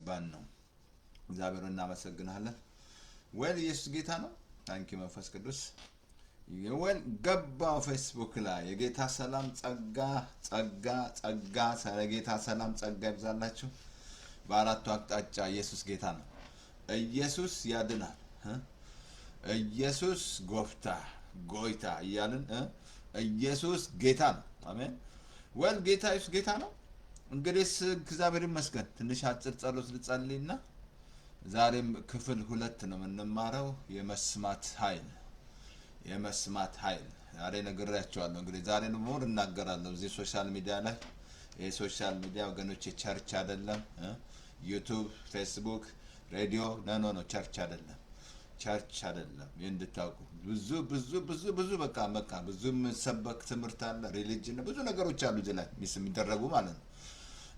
ባን ነው እግዚአብሔርን እናመሰግናለን። ወል ኢየሱስ ጌታ ነው። ታንኪ መንፈስ ቅዱስ ይወል ገባው ፌስቡክ ላይ የጌታ ሰላም ጸጋ ስለ ጌታ ሰላም ጸጋ ይብዛላችሁ። በአራቱ አቅጣጫ ኢየሱስ ጌታ ነው። ኢየሱስ ያድናል። ኢየሱስ ጎይታ እያልን ኢየሱስ ጌታ ነው። አሜን። ወል ጌታ ኢየሱስ ጌታ ነው። እንግዲህ እግዚአብሔር ይመስገን። ትንሽ አጭር ጸሎት ልጸልይና ዛሬም ክፍል 2 ነው የምንማረው የመስማት ኃይል ዛሬ ነግሬያቸዋለሁ። እንግዲህ ዛሬ ደግሞ እናገራለሁ እዚህ ሶሻል ሚዲያ ላይ። ይሄ ሶሻል ሚዲያ ወገኖቼ ቸርች አይደለም። ዩቲዩብ፣ ፌስቡክ፣ ሬዲዮ ነው ቸርች አይደለም። እንድታውቁ ብዙ በቃ ብዙ ሰበክ ትምህርት አለ፣ ሪሊጅን ብዙ ነገሮች አሉ እዚህ ላይ የሚደረጉ ማለት ነው።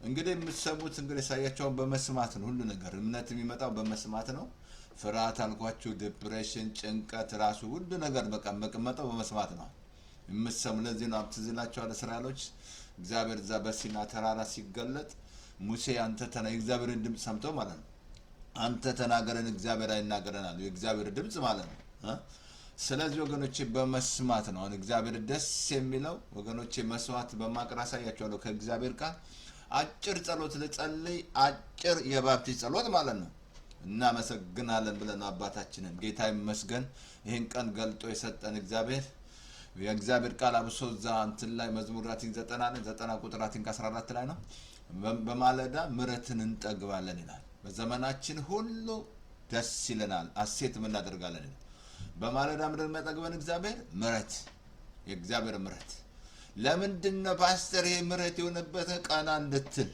እንግዲህ የምትሰሙት እንግዲህ ሳያቸውን በመስማት ነው። ሁሉ ነገር እምነት የሚመጣው በመስማት ነው። ፍርሃት አልኳችሁ፣ ዲፕሬሽን፣ ጭንቀት ራሱ ሁሉ ነገር በቃ መቀመጠው በመስማት ነው የምትሰሙ። ለዚህ ነው አብትዝላችኋል እስራኤሎች እግዚአብሔር እዛ በሲና ተራራ ሲገለጥ ሙሴ አንተ የእግዚአብሔርን ድምፅ ሰምተው ማለት ነው። አንተ ተናገረን እግዚአብሔር አይናገረናል የእግዚአብሔር ድምፅ ማለት ነው። ስለዚህ ወገኖቼ በመስማት ነው አሁን እግዚአብሔር ደስ የሚለው። ወገኖቼ መስዋዕት በማቅረብ አሳያችኋለሁ ከእግዚአብሔር ቃል። አጭር ጸሎት ልጸልይ፣ አጭር የባፕቲስት ጸሎት ማለት ነው። እናመሰግናለን ብለን አባታችንን ጌታ ይመስገን ይህን ቀን ገልጦ የሰጠን እግዚአብሔር። የእግዚአብሔር ቃል አብሶ እዛ እንትን ላይ መዝሙር 90 ቁጥር 14 ላይ ነው። በማለዳ ምሕረትን እንጠግባለን ይላል። በዘመናችን ሁሉ ደስ ይለናል ሐሴትም እናደርጋለን ይላል። በማለዳ ምሕረት የሚያጠግበን እግዚአብሔር ምሕረት፣ የእግዚአብሔር ምሕረት። ለምንድነው ፓስተር ይሄ ምሕረት የሆነበት? ቀና እንድትል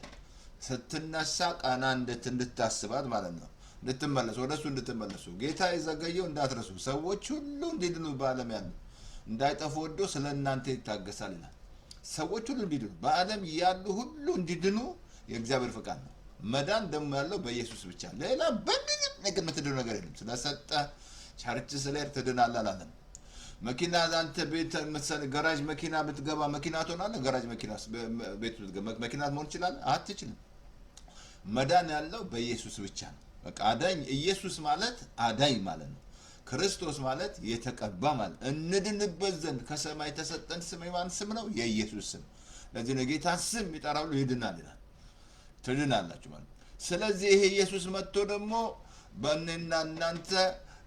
ስትነሳ ቀና እንድታስባት ማለት ነው። እንድትመለሱ ወደሱ እንድትመለሱ ጌታ የዘገየው እንዳትረሱ። ሰዎች ሁሉ እንዲድኑ በዓለም ያሉ እንዳይጠፉ ወዶ ስለ እናንተ ይታገሳል ይላል። ሰዎች ሁሉ እንዲድኑ በዓለም ያሉ ሁሉ እንዲድኑ የእግዚአብሔር ፍቃድ ነው። መዳን ደግሞ ያለው በኢየሱስ ብቻ፣ ሌላ በምንም ነገር የምትድነው ነገር የለም። ስለሰጠ ቸርች ስለሄድ ትድናለህ አላለም። መኪና አንተ ቤት ገራጅ መኪና ብትገባ መኪና ትሆናለህ? ገራጅ መኪና ቤት ብትገባ መኪና መሆን ይችላል? አትችልም። መዳን ያለው በኢየሱስ ብቻ ነው። በቃ አዳኝ ኢየሱስ ማለት አዳኝ ማለት ነው። ክርስቶስ ማለት የተቀባ ማለት እንድንበት ዘንድ ከሰማይ የተሰጠን ስም የማን ስም ነው? የኢየሱስ ስም። ለዚህ ነው ጌታን ስም ይጠራሉ ይድናል ይላል። ትድናላችሁ ማለት። ስለዚህ ይሄ ኢየሱስ መጥቶ ደግሞ በእኔና እናንተ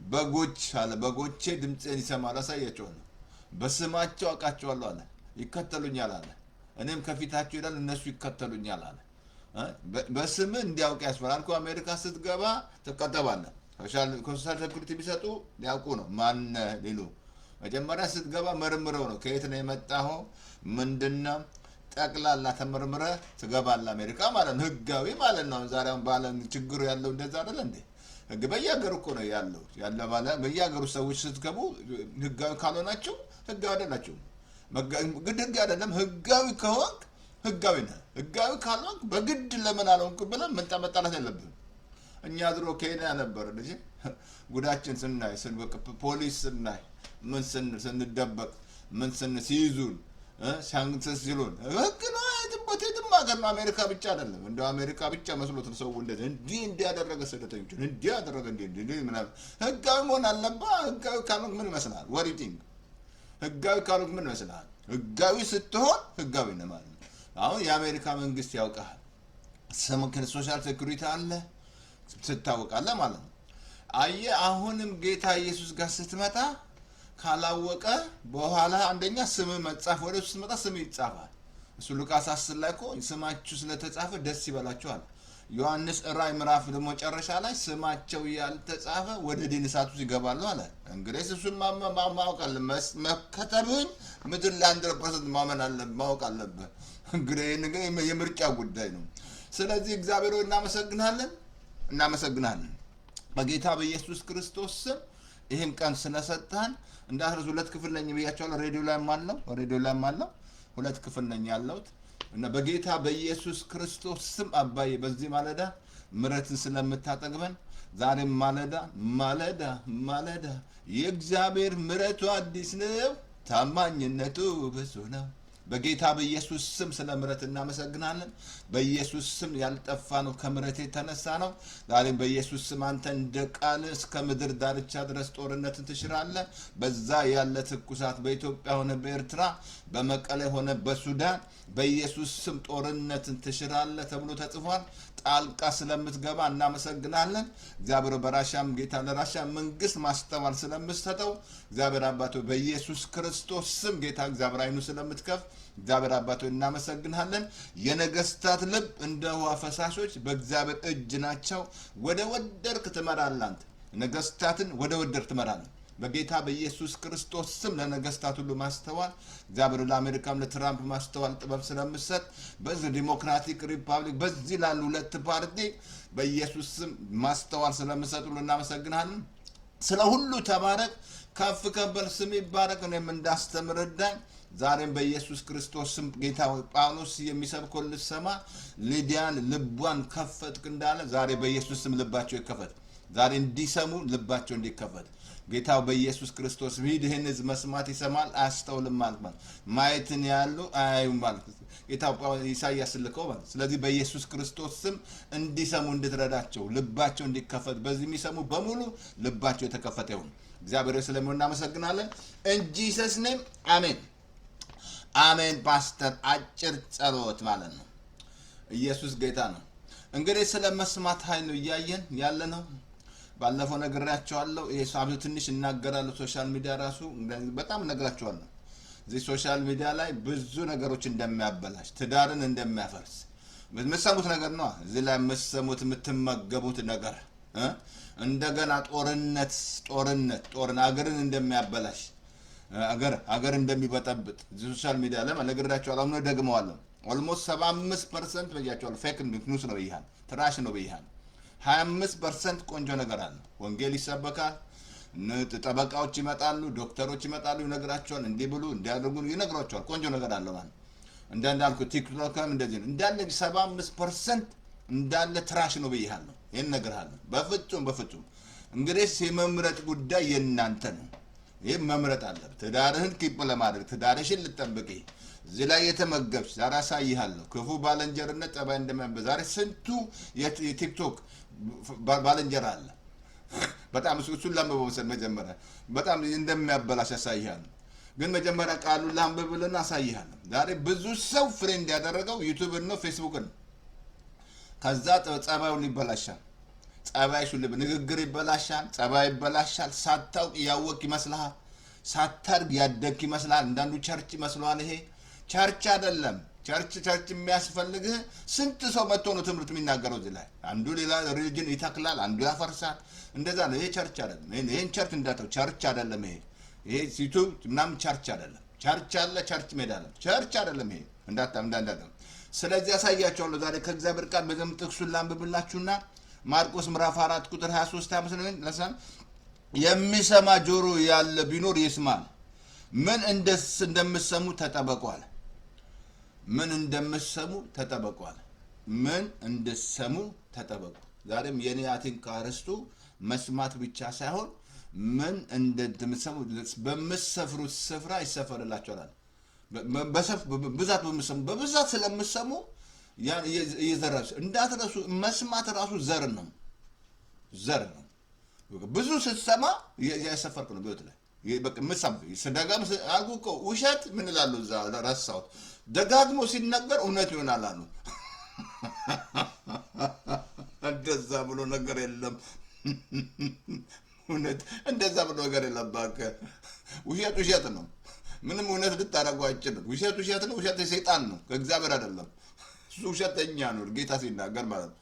በጎች አለ፣ በጎቼ ድምፄን ይሰማሉ አሳያቸዋለሁ፣ በስማቸው አውቃቸዋለሁ አለ፣ ይከተሉኛል አለ፣ እኔም ከፊታቸው ይላል እነሱ ይከተሉኛል አለ። በስምህ እንዲያውቅ ያስፈራል እኮ። አሜሪካ ስትገባ ትቀጠባለህ። ሶሻል ሴኩሪቲ ቢሰጡ ሊያውቁ ነው ማን ሊሉ። መጀመሪያ ስትገባ መርምረው ነው ከየት ነው የመጣኸው ምንድነው ጠቅላላ ተመርምረ ትገባለህ አሜሪካ ማለት ነው። ህጋዊ ማለት ነው። ዛሬ አሁን ባለም ችግሩ ያለው እንደዛ አይደል እንዴ? ህግ በየሀገሩ እኮ ነው ያለ ባለ በየሀገሩ ሰዎች ስትገቡ ህጋዊ ካልሆናችሁ ህጋዊ አይደላችሁም። ግድ ህግ አይደለም። ህጋዊ ከሆንክ ህጋዊ ነህ። ህጋዊ ካልሆንክ በግድ ለምን አልሆንክ ብለን መጣላት የለብህም። እኛ ድሮ ኬንያ ነበር ልጅ ጉዳችን ስናይ ፖሊስ ስናይ ምን ስንደበቅ ምን ሲይዙን ሳንክሰስ ሲሉን ህግ ነው። የትም ሀገር ነው። አሜሪካ ብቻ አይደለም። እንደው አሜሪካ ብቻ መስሎት ሰው እንዲህ ያደረገ ስደተኞች እንዲህ ያደረገ እንዲህ ምናምን ህጋዊ መሆን አለብህ። ህጋዊ ካልሆንክ ምን ይመስልሃል? ወሪቲንግ ህጋዊ ካልሆንክ ምን ይመስልሃል? ህጋዊ ስትሆን ህጋዊ ነህ ማለት ነው። አሁን የአሜሪካ መንግስት ያውቃል። ስምክን ሶሻል ሴኩሪቲ አለ ትታወቃለህ ማለት ነው። አየህ አሁንም ጌታ ኢየሱስ ጋር ስትመጣ ካላወቀ በኋላ አንደኛ ስም መጻፍ ወደ እሱ ስትመጣ ስም ይጻፋል። እሱ ሉቃስ 10 ላይ እኮ ስማችሁ ስለተጻፈ ደስ ይበላችኋል። ዮሐንስ ራዕይ ምዕራፍ ደግሞ መጨረሻ ላይ ስማቸው ያልተጻፈ ወደ ዲን እሳት ውስጥ ይገባሉ አለ። እንግዲህ እሱን ማወቅ አለብህ። መከተሉን ምድር ላይ 100% ማመን አለብህ፣ ማወቅ አለብህ። እንግዲህ የምርጫ ጉዳይ ነው። ስለዚህ እግዚአብሔር ሆይ እናመሰግናለን በጌታ በኢየሱስ ክርስቶስ ስም ይህን ቀን ስለሰጠን። እንዳትረሱ 2 ክፍል ነኝ ብያቸዋለሁ። ሬዲዮ ላይም አለው 2 ክፍል ነኝ ያለሁት እና በጌታ በኢየሱስ ክርስቶስ ስም አባዬ በዚህ ማለዳ ምሕረትን ስለምታጠግበን ዛሬም ማለዳ የእግዚአብሔር ምሕረቱ አዲስ ነው፣ ታማኝነቱ ብዙ ነው። በጌታ በኢየሱስ ስም ስለ ምሕረት እናመሰግናለን። በኢየሱስ ስም ያልጠፋ ነው ከምሕረት የተነሳ ነው። ዛሬም በኢየሱስ ስም አንተ እንደ ቃል እስከ ምድር ዳርቻ ድረስ ጦርነትን ትሽራለህ። በዛ ያለ ትኩሳት በኢትዮጵያ ሆነ በኤርትራ በመቀሌ ሆነ በሱዳን በኢየሱስ ስም ጦርነትን ትሽራለህ ተብሎ ተጽፏል። ጣልቃ ስለምትገባ እናመሰግናለን። እግዚአብሔር በራሻም ጌታ ለራሻ መንግስት ማስተዋል ስለምትሰጠው እግዚአብሔር አባቶ በኢየሱስ ክርስቶስ ስም ጌታ እግዚአብሔር አይኑ ስለምትከፍ እግዚአብሔር አባቶ እናመሰግናለን። የነገስታት ልብ እንደ ውሃ ፈሳሾች በእግዚአብሔር እጅ ናቸው። ወደ ወደድክ ትመራለህ። አንተ ነገስታትን ወደ ወደድክ ትመራለህ። በጌታ በኢየሱስ ክርስቶስ ስም ለነገስታት ሁሉ ማስተዋል እግዚአብሔር ለአሜሪካም ለትራምፕ ማስተዋል ጥበብ ስለምሰጥ በዚህ ዲሞክራቲክ ሪፐብሊክ በዚህ ላሉ ሁለት ፓርቲ በኢየሱስ ስም ማስተዋል ስለምሰጥ ሁሉ እናመሰግናለን። ስለ ሁሉ ተባረክ፣ ከፍ ከበል፣ ስም ይባረክ። እኔም እንዳስተምር እርዳኝ። ዛሬም በኢየሱስ ክርስቶስ ስም ጌታ ጳውሎስ የሚሰብከው ልሰማ ሊዲያን ልቧን ከፈትክ እንዳለ ዛሬ በኢየሱስ ስም ልባቸው ይከፈት። ዛሬ እንዲሰሙ ልባቸው እንዲከፈት ጌታው በኢየሱስ ክርስቶስ ሂድ። ይህን ህዝብ መስማት ይሰማል አያስተውልም ማለት ነው። ማየትን ያሉ አያዩም ማለት ጌታው ኢሳይያስ ልከው ማለት። ስለዚህ በኢየሱስ ክርስቶስ ስም እንዲሰሙ እንድትረዳቸው ልባቸው እንዲከፈት በዚህ የሚሰሙ በሙሉ ልባቸው የተከፈተ ይሁን። እግዚአብሔር ስለሚሆን እናመሰግናለን። ኢንጂሰስ ኔም አሜን አሜን። ፓስተር አጭር ጸሎት ማለት ነው። ኢየሱስ ጌታ ነው። እንግዲህ ስለ መስማት ኃይል እያየን ያለ ነው። ባለፈው ነግራቸዋለሁ። ይሄ ትንሽ እናገራለሁ። ሶሻል ሚዲያ ራሱ በጣም ነግራቸዋለሁ። እዚህ ሶሻል ሚዲያ ላይ ብዙ ነገሮች እንደሚያበላሽ፣ ትዳርን እንደሚያፈርስ የምትሰሙት ነገር ነው። እዚህ ላይ የምትሰሙት የምትመገቡት ነገር እንደገና ጦርነት አገርን እንደሚያበላሽ፣ አገር እንደሚበጠብጥ ሶሻል ሚዲያ ላይ ነግራቸዋለሁ። አሁን ደግመዋለሁ። ኦልሞስት 75% በያቸዋለሁ። ፌክ ኒውስ ነው ይያል፣ ትራሽ ነው ይያል። 25% ቆንጆ ነገር አለ። ወንጌል ይሰበካል። ጠበቃዎች ይመጣሉ፣ ዶክተሮች ይመጣሉ፣ ይነግራቸዋል። እንዲህ ብሉ እንዲያደርጉ ይነግሯቸዋል። ቆንጆ ነገር አለ ማለት እንዳልኩ ቲክቶክም እንደዚህ ነው። እንዳለ 75% እንዳለ ትራሽ ነው ብያለሁ። ይሄን እነግርሃለሁ። በፍጹም እንግዲህ የመምረጥ ጉዳይ የእናንተ ነው። ይሄን መምረጥ አለብህ። ትዳርህን ኪፕ ለማድረግ ትዳርሽን ልጠብቅ እዚህ ላይ የተመገብሽ ዛሬ አሳይሃለሁ። ክፉ ባለንጀርነት ጠባይ እንደሚያበዛ ዛሬ ስንቱ የቲክቶክ ባለንጀራ አለ። በጣም እሱን ላንብበው መሰል መጀመሪያ በጣም እንደሚያበላሽ ያሳይሃለሁ። ግን መጀመሪያ ቃሉን ላንብብልና አሳይሃለሁ። ዛሬ ብዙ ሰው ፍሬንድ ያደረገው ዩቲዩብ ነው፣ ፌስቡክ ነው። ከዛ ጸባዩን ይበላሻል። ጸባይሽ ሁሉ ንግግር ይበላሻል፣ ጸባይ ይበላሻል። ሳታውቅ ያወቅ ይመስልሃል፣ ሳታርግ ያደግ ይመስላል። አንዳንዱ ቸርች ይመስለዋል። ይሄ ቸርች አይደለም። ቸርች የሚያስፈልግህ ስንት ሰው መጥቶ ነው ትምህርት የሚናገረው እዚህ ላይ። አንዱ ሌላ ሪሊጅን ይተክላል፣ አንዱ ያፈርሳል። እንደዛ ነው። ይሄ ቸርች አይደለም። ይሄን ቸርች እንዳተው ቸርች አይደለም። ይሄ ዩቲዩብ ምናምን ቸርች አይደለም። ቸርች አለ፣ ቸርች ሜዳ አለ። ቸርች አይደለም ይሄ እንዳታም። ስለዚህ ያሳያቸዋለሁ ዛሬ ከእግዚአብሔር ቃል በደም ጥቅሱን ላንብብላችሁና ማርቆስ ምዕራፍ 4 ቁጥር 23 ለሰም የሚሰማ ጆሮ ያለ ቢኖር ይስማል። ምን እንደምትሰሙ ተጠበቋል። ምን እንደምትሰሙ ተጠበቋል። ምን እንደሰሙ ተጠበቁ። ዛሬም የኔ አቲንክ አርስቱ መስማት ብቻ ሳይሆን ምን እንደምትሰሙ በምትሰፍሩት ስፍራ ይሰፈርላችኋል። በብዛት ስለምትሰሙ ያን እየዘራችሁ እንዳትረሱ። መስማት ራሱ ዘር ነው። ብዙ ስትሰማ ያሰፈርክ ነው በህይወት ላይ በቃ ምሳም ስደጋም አልኩ እኮ ውሸት ምን ይላሉ እዛ ረሳሁት። ደጋግሞ ሲነገር እውነት ይሆናል አሉ። እንደዛ ብሎ ነገር የለም። እውነት እንደዛ ብሎ ነገር የለም። እባክህ ውሸት ነው። ምንም እውነት ልታደርገው አይችልም። ውሸት ነው። ውሸት የሰይጣን ነው፣ ከእግዚአብሔር አይደለም። እሱ ውሸተኛ ነው ጌታ ሲናገር ማለት ነው።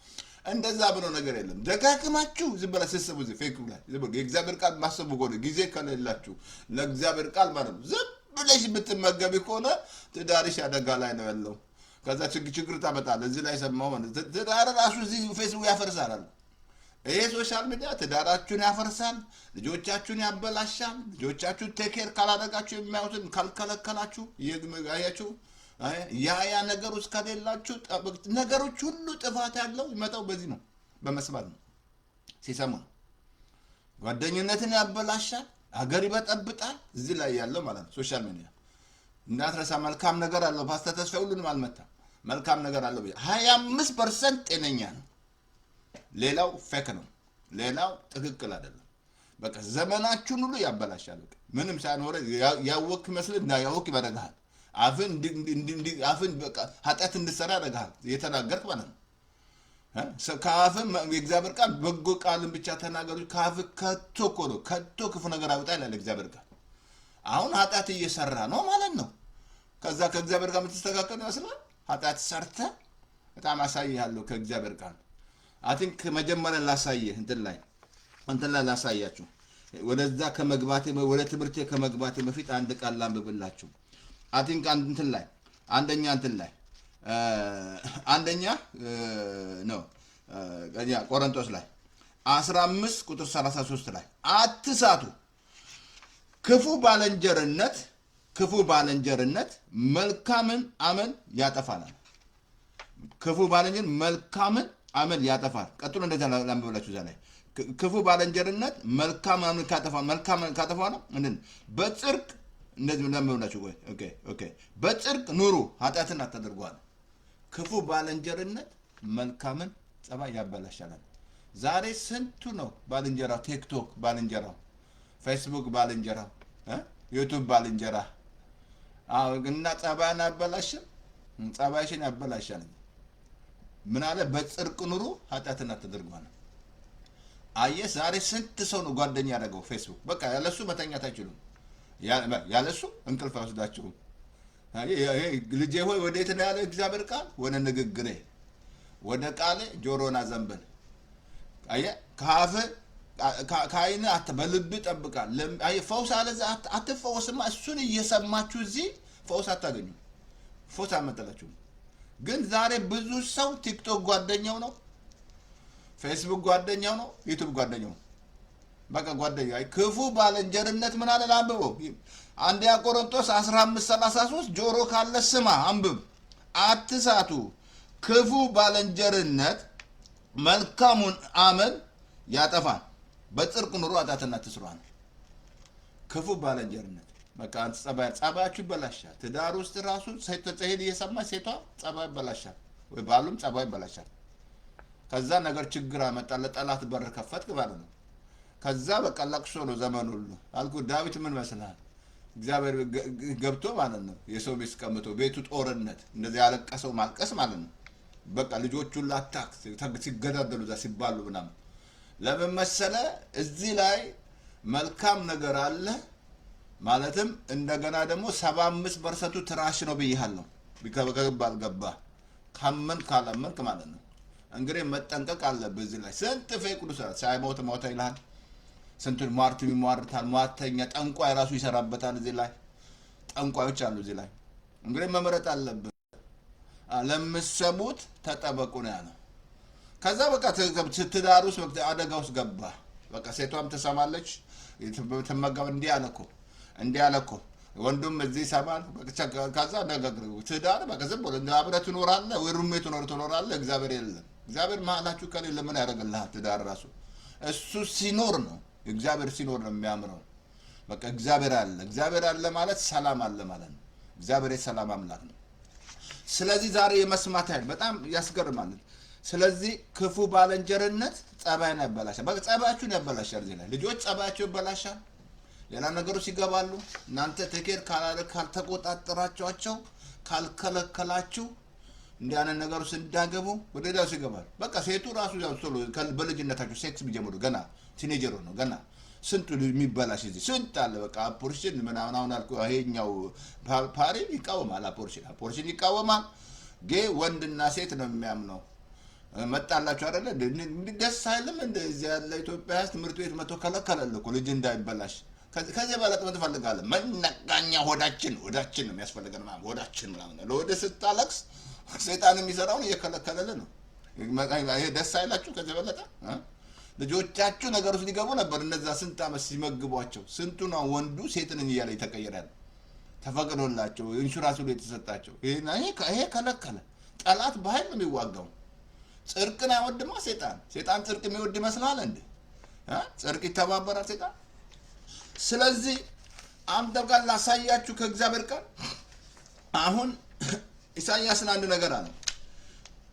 እንደዛ ብሎ ነገር የለም። ደጋግማችሁ ዝም ብላ ስስቡ ፌክ ላይ የእግዚአብሔር ቃል ማሰቡ ከሆነ ጊዜ ከሌላችሁ ለእግዚአብሔር ቃል ማለት ነው ዝም ብለሽ ብትመገቢ ከሆነ ትዳርሽ አደጋ ላይ ነው ያለው። ከዛ ችግር ታመጣለህ። እዚህ ላይ ሰማሁ ማለት ትዳር ራሱ እዚህ ፌስቡክ ያፈርሳል አሉ። ይሄ ሶሻል ሚዲያ ትዳራችሁን ያፈርሳል፣ ልጆቻችሁን ያበላሻል። ልጆቻችሁ ቴኬር ካላደረጋችሁ የሚያዩትን ካልከለከላችሁ አያችሁ ያ ነገር ውስጥ ከሌላችሁ ነገሮች ሁሉ ጥፋት ያለው ይመጣው በዚህ ነው፣ በመስማት ነው። ሲሰሙ ነው። ጓደኝነትን ያበላሻል፣ ሀገር ይበጠብጣል። እዚህ ላይ ያለው ማለት ነው ሶሻል ሚዲያ እንዳትረሳ መልካም ነገር አለው። ፓስተር ተስፋዬ ሁሉንም አልመታም። መልካም ነገር አለው። 25% ጤነኛ ነው። ሌላው ፌክ ነው። ሌላው ትክክል አይደለም። በቃ ዘመናችሁን ሁሉ ያበላሻል። ምንም ሳይኖር ያወቅ መስል እና ያወቅ ይበረጋል። አፍን በቃ ኃጢአት እንድትሰራ ያደርግሃል። የተናገርክ ማለት ነው። ከአፍን የእግዚአብሔር ቃል በጎ ቃልን ብቻ ተናገሩ። ከአፍ ከቶ እኮ ነው ከቶ ክፉ ነገር አውጣ ይላል እግዚአብሔር ቃል። አሁን ኃጢአት እየሰራ ነው ማለት ነው። ከዛ ከእግዚአብሔር ጋር የምትስተካከል ይመስላል። ኃጢአት ሰርተ በጣም አሳይሃለሁ ከእግዚአብሔር ቃል። አይ ቲንክ መጀመሪያ ላሳየህ እንትን ላይ ላሳያችሁ። ወደዛ ከመግባቴ ወደ ትምህርቴ ከመግባቴ በፊት አንድ ቃል ላንብብላችሁ። አይ ቲንክ እንትን ላይ አንደኛ ነው ቆሮንቶስ ላይ 15 ቁጥር 33 ላይ አትሳቱ፣ ክፉ ባልንጀርነት መልካምን አመል ያጠፋል። ክፉ ባልንጀር መልካምን አመል ያጠፋል። ቀጥሎ እንደዛ ላንብብላችሁ። እዛ ላይ ክፉ ባልንጀርነት መልካም አመል ካጠፋ ነው በጽድቅ እንደዚህ ላንብብላችሁ። ኦኬ በጽድቅ ኑሩ፣ ኃጢአትን አታደርጓል። ክፉ ባልንጀርነት መልካምን ጸባይ ያበላሻል። ዛሬ ስንቱ ነው ባልንጀራው፣ ቲክቶክ ባልንጀራው፣ ፌስቡክ ባልንጀራው፣ ዩቱብ ባልንጀራ እና ጸባይን ያበላሽን፣ ጸባይሽን ያበላሻል። ምን አለ? በጽድቅ ኑሩ ኃጢአትን አታደርጓል። አየህ ዛሬ ስንት ሰው ነው ጓደኛ ያደረገው ፌስቡክ። በቃ ያለሱ መተኛት አይችሉም። ያለሱ እንቅልፍ አይወስዳችሁም። ልጄ ሆይ ወዴት ነው ያለ እግዚአብሔር ቃል? ወደ ንግግሬ ወደ ቃሌ ጆሮን አዘንብል። አየህ ከአይን በልብ ጠብቃል። ፈውስ አለ አትፈወስማ። እሱን እየሰማችሁ እዚህ ፈውስ አታገኙ። ፈውስ አመጠላችሁ። ግን ዛሬ ብዙ ሰው ቲክቶክ ጓደኛው ነው፣ ፌስቡክ ጓደኛው ነው፣ ዩቱብ ጓደኛው ነው። በቃ ጓደኛ ክፉ ባልንጀርነት ምን አለ? አንብበው። አንደኛ ቆሮንቶስ 15:33 ጆሮ ካለ ስማ አንብብ። አትሳቱ፣ ክፉ ባልንጀርነት መልካሙን አመል ያጠፋል። በጽድቅ ኑሩ ኃጢአትን አትስሩ። ክፉ ባልንጀርነት በቃ አንተ ጸባያችሁ ይበላሻል። ትዳር ውስጥ ራሱ ሴት እየሰማች ሴቷ ጸባይ ይበላሻል፣ ወይ ባሉም ጸባይ ይበላሻል። ከዛ ነገር ችግር አመጣ፣ ለጠላት በር ከፈትክ ማለት ነው። ከዛ በቃ ለቅሶ ነው ዘመኑ ሁሉ አልኩ። ዳዊት ምን መስልሃል? እግዚአብሔር ገብቶ ማለት ነው የሰው ቤት ቀምቶ ቤቱ ጦርነት እንደዚህ ያለቀሰው ማልቀስ ማለት ነው። በቃ ልጆቹን ላታክ ሲገዳደሉ እዛ ሲባሉ ምናምን ለምን መሰለ? እዚህ ላይ መልካም ነገር አለ ማለትም እንደገና ደግሞ 75% ትራሽ ነው ብያለሁ። ቢከበከብ አልገባ ካመን ካላመንክ ማለት ነው። እንግዲህ መጠንቀቅ አለብህ። እዚህ ላይ ስንት ፌክ ቅዱስ ሳይሞት ሞተ ይላል። ስንቱን ሟርት ይሟርታል። ሟርተኛ ጠንቋይ ራሱ ይሰራበታል። እዚህ ላይ ጠንቋዮች አሉ። እዚህ ላይ እንግዲህ መምረጥ አለብህ። ለምትሰሙት ተጠበቁ ነው ያለው። ከዛ በቃ ትዳር ውስጥ አደጋ ውስጥ ገባ። በቃ ሴቷም ትሰማለች፣ ትመገብ እንዲህ አለ እኮ ወንዱም እዚህ ይሰማል። ከዛ ነገር ትዳር በቃ ዝም ብሎ አብረህ ትኖራለህ ወይ ሩሜት ትኖራለህ። እግዚአብሔር የለም። እግዚአብሔር መሀላችሁ ከሌለ ምን ያደርግልሃል? ትዳር ራሱ እሱ ሲኖር ነው፣ እግዚአብሔር ሲኖር ነው የሚያምረው። በቃ እግዚአብሔር አለ ማለት ሰላም አለ ማለት ነው። እግዚአብሔር የሰላም አምላክ ነው። ስለዚህ ዛሬ የመስማት ኃይል በጣም ያስገርማል። ስለዚህ ክፉ ባልንጀርነት ጸባይን ያበላሻል። በቃ ጸባያችሁን ያበላሻል። እዚህ ላይ ልጆች ጸባያቸው ይበላሻል። ሌላ ነገሮች ይገባሉ። እናንተ ቴኬር ካልተቆጣጠራቸዋቸው ካልከለከላችሁ እንዲህ አይነት ነገር ውስጥ እንዳገቡ ወደ ዳስ ይገባል። በቃ ሴቱ ራሱ ያው ቶሎ በልጅነታቸው ሴክስ ቢጀምሩ ገና ቲኔጀር ነው ገና ስንቱ የሚበላሽ እዚህ ስንት አለ። በቃ አፖርሽን ምናምን አሁን አልኩ። ይሄኛው ፓሪ ይቃወማል፣ አፖርሽን ይቃወማል። ወንድና ሴት ነው የሚያምነው። መጣላችሁ አይደለ? ደስ አይልም? እንደዚህ ያለ ኢትዮጵያ ትምህርት ቤት መቶ ከለከለል እኮ ልጅ እንዳይበላሽ። ከዚህ በለጥ ምን ትፈልጋለህ? መነቃኛ ሆዳችን ነው የሚያስፈልገን ማለት ሆዳችን ምናምን ለወደ ስታለቅስ ሰይጣን የሚሰራውን እየከለከለል ነው። ይሄ ደስ አይላችሁ? ከዚህ በለጠ ልጆቻችሁ ነገር ውስጥ ሊገቡ ነበር። እነዛ ስንት ዓመት ሲመግቧቸው ስንቱ ነው ወንዱ ሴትን እያለ ይተቀየራል። ተፈቅዶላቸው ኢንሹራንስ ሁሉ የተሰጣቸው ይሄ ከለከለ። ጠላት በኃይል ነው የሚዋጋው። ጽድቅን አይወድማ ሴጣን ጽድቅ የሚወድ ይመስላል እንዴ? ጽድቅ ይተባበራል ሴጣን። ስለዚህ አንተ ጋር ላሳያችሁ ከእግዚአብሔር ቃል አሁን ኢሳይያስን አንድ ነገር አለ።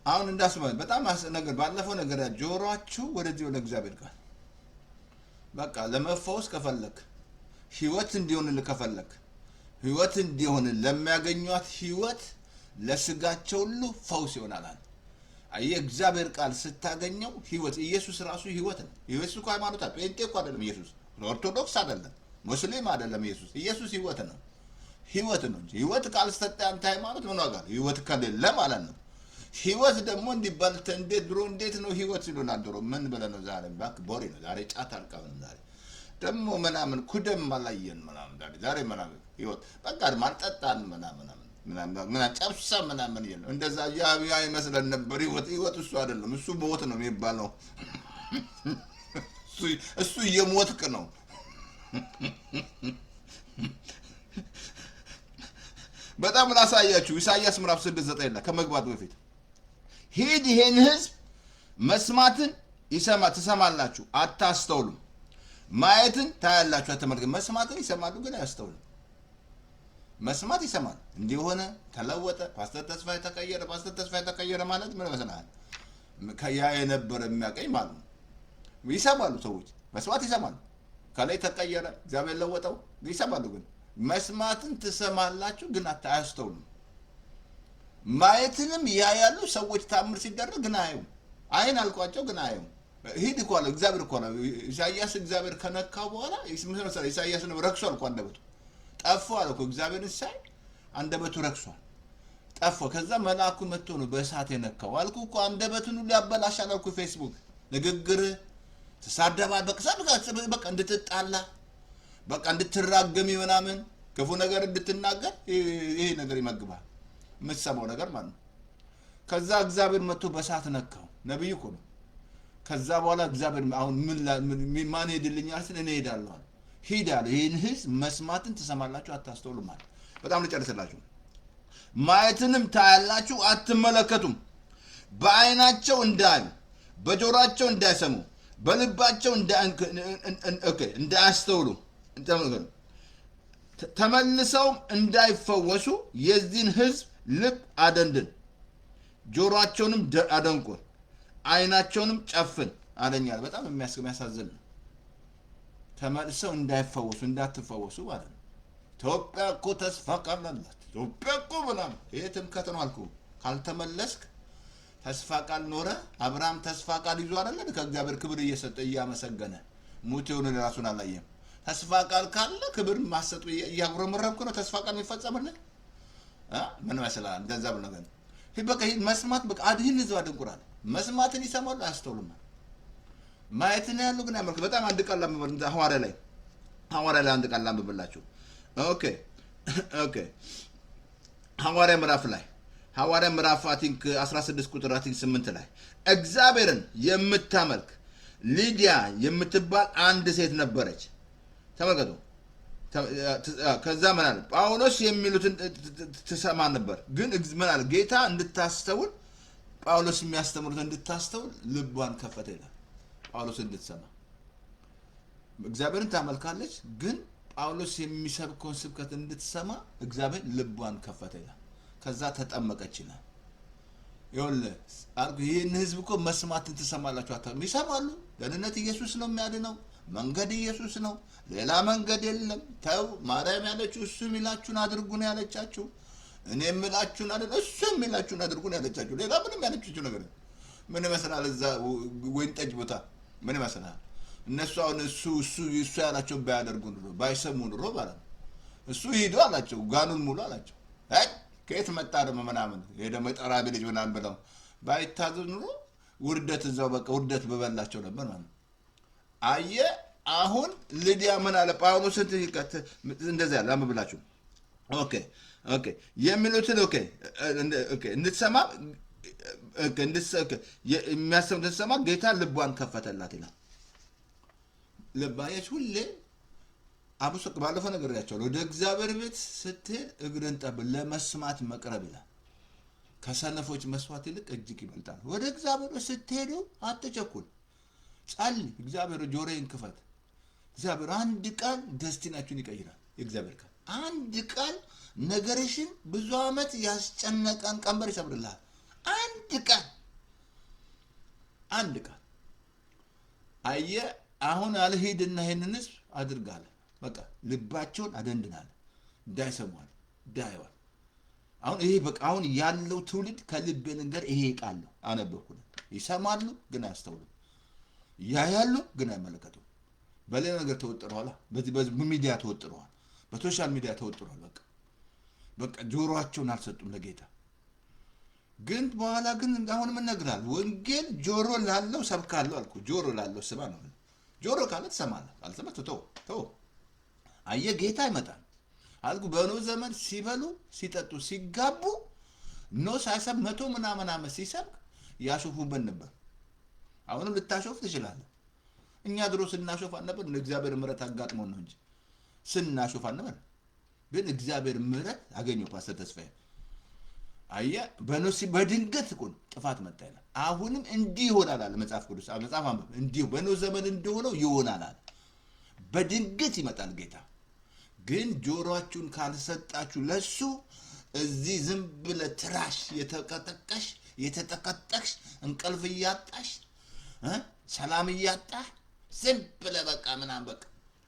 አሁን እንዳስበው በጣም ነገር ባለፈው ነገር ጆሮአችሁ ወደዚህ ወደ እግዚአብሔር ጋር በቃ ለመፈወስ ከፈለክ ህይወት እንዲሆንልህ ከፈለክ ህይወት እንዲሆን ለሚያገኙት ህይወት ለስጋቸው ሁሉ ፈውስ ይሆናል። አየህ እግዚአብሔር ቃል ስታገኘው ህይወት ኢየሱስ ራሱ ህይወት ነው። ኢየሱስ እኮ ሃይማኖት አይደለም፣ ጴንጤ እኮ አይደለም። ኢየሱስ ኦርቶዶክስ አይደለም፣ ሙስሊም አይደለም። ኢየሱስ ህይወት ነው። ህይወት ነው እንጂ ህይወት ካልሰጠ አንተ ሃይማኖት ምን ዋጋ? ህይወት ከሌለ ማለት ነው። ህይወት ደግሞ እንዲበልተ እንዴት ድሮ እንዴት ነው ህይወት ይሉናል። ድሮ ምን ብለህ ነው? ዛሬ ባክ ቦሪ ነው። ዛሬ ጫት አልቃም። ዛሬ ደግሞ ምናምን ኩደም አላየን ምናምን ዛሬ ምናምን ህይወት በቃ ማልጠጣን ምናምን ጨብሳ ምናምን ይል እንደዛ ያ ይመስለን ነበር። ህይወት እሱ አይደለም። እሱ ሞት ነው የሚባለው። እሱ እየሞትክ ነው። በጣም ላሳያችሁ ኢሳይያስ ምዕራፍ 6:9 ላይ ከመግባት በፊት ሂድ ይሄን ህዝብ መስማትን ትሰማላችሁ አታስተውሉም፣ ማየትን ታያላችሁ አትመልከቱ። መስማትን ይሰማሉ ግን አያስተውሉም። መስማት ይሰማል እንዲሆነ ተለወጠ፣ ፓስተር ተስፋዬ ተቀየረ ማለት ምን መሰለህ? ከያ የነበረ የሚያቀኝ ማለት ነው። ይሰማሉ ሰዎች መስማት ይሰማሉ። ከላይ ተቀየረ እግዚአብሔር ለወጠው ይሰማሉ ግን መስማትን ትሰማላችሁ ግን አያስተውሉም። ማየትንም ያያሉ ሰዎች ታምር ሲደረግ ግን አያዩም። አይን አልቋቸው ግን አያዩም። ሂድ እኮ አለ እግዚአብሔር እኮ ነው። ኢሳይያስ እግዚአብሔር ከነካው በኋላ ኢሳይያስ ነው ረክሷል እኮ አንደበቱ ጠፋ አለ እኮ እግዚአብሔርን ሳይ አንደበቱ ረክሷል ጠፋ። ከዛ መልአኩ መጥቶ ነው በእሳት የነካው አልኩ እኮ አንደበቱን ሁሉ ያበላሻል አልኩ። ፌስቡክ ንግግር ተሳደባል በቃ እንድትጣላ በቃ እንድትራገሚ ምናምን ክፉ ነገር እንድትናገር ይሄ ነገር ይመግባል የምትሰማው ነገር ማለት ነው። ከዛ እግዚአብሔር መጥቶ በእሳት ነካው። ነብዩ እኮ ነው። ከዛ በኋላ እግዚአብሔር አሁን ማን ሄድልኛል ስል እኔ ሄዳለሁ። ሂዳለሁ ይህን ህዝብ መስማትን ትሰማላችሁ አታስተውሉም ማለት በጣም ልጨርስላችሁ። ማየትንም ታያላችሁ አትመለከቱም፣ በአይናቸው እንዳዩ በጆሮአቸው እንዳይሰሙ በልባቸው እንዳያስተውሉ ተመልሰውም እንዳይፈወሱ የዚህን ህዝብ ልብ አደንድን፣ ጆሮአቸውንም አደንቁር፣ አይናቸውንም ጨፍን አለኛል። በጣም የሚያሳዝን ነው። ተመልሰው እንዳይፈወሱ እንዳትፈወሱ ማለት ነው። ኢትዮጵያ እኮ ተስፋ ቃል አላት። ኢትዮጵያ እኮ ምናምን ይሄ ትምከት ነው አልኩህ። ካልተመለስክ ተስፋ ቃል ኖረ። አብርሃም ተስፋ ቃል ይዞ አይደለ ከእግዚአብሔር ክብር እየሰጠ እያመሰገነ ሙት የሆነ ራሱን አላየም። ተስፋ ቃል ካለ ክብር ማሰጡ እያጉረመረምኩ ነው ተስፋ ቃል የሚፈጸምልን ምን መስላል? ገንዘብ ነው ግን በቃ መስማት በቃ አድህን ህዝብ አድንቁራል። መስማትን ይሰማሉ አያስተውሉም። ማየትን ያሉ ግን ያመልክ በጣም አንድ ቃል ላምበል ሐዋርያ ላይ አንድ ቃል ላምበላችሁ። ኦኬ ሐዋርያ ምዕራፍ አይ ቲንክ 16 ቁጥር 8 ላይ እግዚአብሔርን የምታመልክ ሊዲያ የምትባል አንድ ሴት ነበረች። ተመልከቱ። ከዛ ምን አለ? ጳውሎስ የሚሉትን ትሰማ ነበር ግን ምን አለ? ጌታ እንድታስተውል ጳውሎስ የሚያስተምሩት እንድታስተውል ልቧን ከፈተ ይላል። ጳውሎስ እንድትሰማ እግዚአብሔርን ታመልካለች ግን ጳውሎስ የሚሰብከውን ስብከት እንድትሰማ እግዚአብሔር ልቧን ከፈተ ይላል። ከዛ ተጠመቀች ይላል። ይኸውልህ ይህን ህዝብ እኮ መስማትን ትሰማላችሁ አታውቁም። ይሰማሉ። ደህንነት ኢየሱስ ነው የሚያድነው። መንገድ ኢየሱስ ነው። ሌላ መንገድ የለም። ተው ማርያም ያለችው እሱ የሚላችሁን አድርጉ ነው ያለቻችሁ። እኔ የምላችሁን አይደል እሱ የሚላችሁን አድርጉ ነው ያለቻችሁ። ሌላ ምንም ያለችው ነገር ምን ይመስላል? እዛ ወይን ጠጅ ቦታ ምን ይመስላል? እነሱ አሁን እሱ ያላቸው ባያደርጉ ኑሮ ባይሰሙ ኑሮ ማለት ነው እሱ ሂዱ አላቸው፣ ጋኑን ሙሉ አላቸው። ከየት መጣ ደግሞ ምናምን ይሄ ደግሞ የጠራቢ ልጅ ምናምን ብለው ባይታዘዙ ኑሮ ውርደት እዛው በቃ ውርደት በበላቸው ነበር ማለት ነው። አየህ አሁን ልዲያ ምን አለ? ጳውሎስ እንደዚህ ያለ አንብብላችሁ የሚሉትን እንድትሰማ እንድትሰማ ጌታ ልቧን ከፈተላት ይላል። ልባየች ሁሌ አብሶ ባለፈው ነገር ያቻለው ወደ እግዚአብሔር ቤት ስትሄድ እግርን ጠብል ለመስማት መቅረብ ይላል። ከሰነፎች መስዋዕት ይልቅ እጅግ ይበልጣል። ወደ እግዚአብሔር ስትሄዱ አትቸኩል፣ ጸልይ። እግዚአብሔር ጆሮዬን ክፈት። እግዚአብሔር አንድ ቃል ደስቲናችሁን ይቀይራል። የእግዚአብሔር ቃል አንድ ቃል ነገርሽን ብዙ አመት ያስጨነቀን ቀንበር ይሰብርልሃል። አንድ ቀን አየ አሁን አልሄድና ይሄንን ህዝብ አድርጋለ በቃ ልባቸውን አደንድናል እንዳይሰማል ዳይዋል አሁን ይሄ በቃ አሁን ያለው ትውልድ ከልብ ነገር ይሄ ቃል ነው አነበብኩት ይሰማሉ ግን አያስተውሉም ያያሉ ግን አይመለከቱም በሌላ ነገር ተወጥረዋል በዚህ ሚዲያ ተወጥረዋል በሶሻል ሚዲያ ተወጥረዋል በቃ ጆሮአቸውን አልሰጡም ለጌታ ግን በኋላ ግን አሁን ምን ነግራል ወንጌል ጆሮ ላለው ሰብካለሁ አልኩ ጆሮ ላለው ስማ ነው ጆሮ ካለ ትሰማለህ ካልሰማህ ተው አየ ጌታ ይመጣል አልኩ በኖህ ዘመን ሲበሉ ሲጠጡ ሲጋቡ ኖህ ሳይሰብ 100 ምናምን ዓመት ሲሰብክ ያሾፉበት ነበር አሁንም ልታሾፍ ትችላለህ እኛ ድሮ ስናሾፍ ነበር እግዚአብሔር ምሕረት አጋጥሞን ነው እንጂ ስናሾፍ ነበር ግን እግዚአብሔር ምሕረት አገኘው ፓስተር ተስፋዬ አየ በኖህ በድንገት እኮ ጥፋት መጣ ይላል አሁንም እንዲህ ይሆናል አለ መጽሐፍ ቅዱስ መጽሐፍ አንብብ እንዲህ በኖህ ዘመን እንደሆነው ይሆናል አለ በድንገት ይመጣል ጌታ ግን ጆሮአችሁን ካልሰጣችሁ ለሱ እዚህ ዝም ብለህ ትራሽ የተጠቀጠቅሽ እንቅልፍ እያጣሽ ሰላም እያጣህ ዝም ብለህ በቃ ምናምን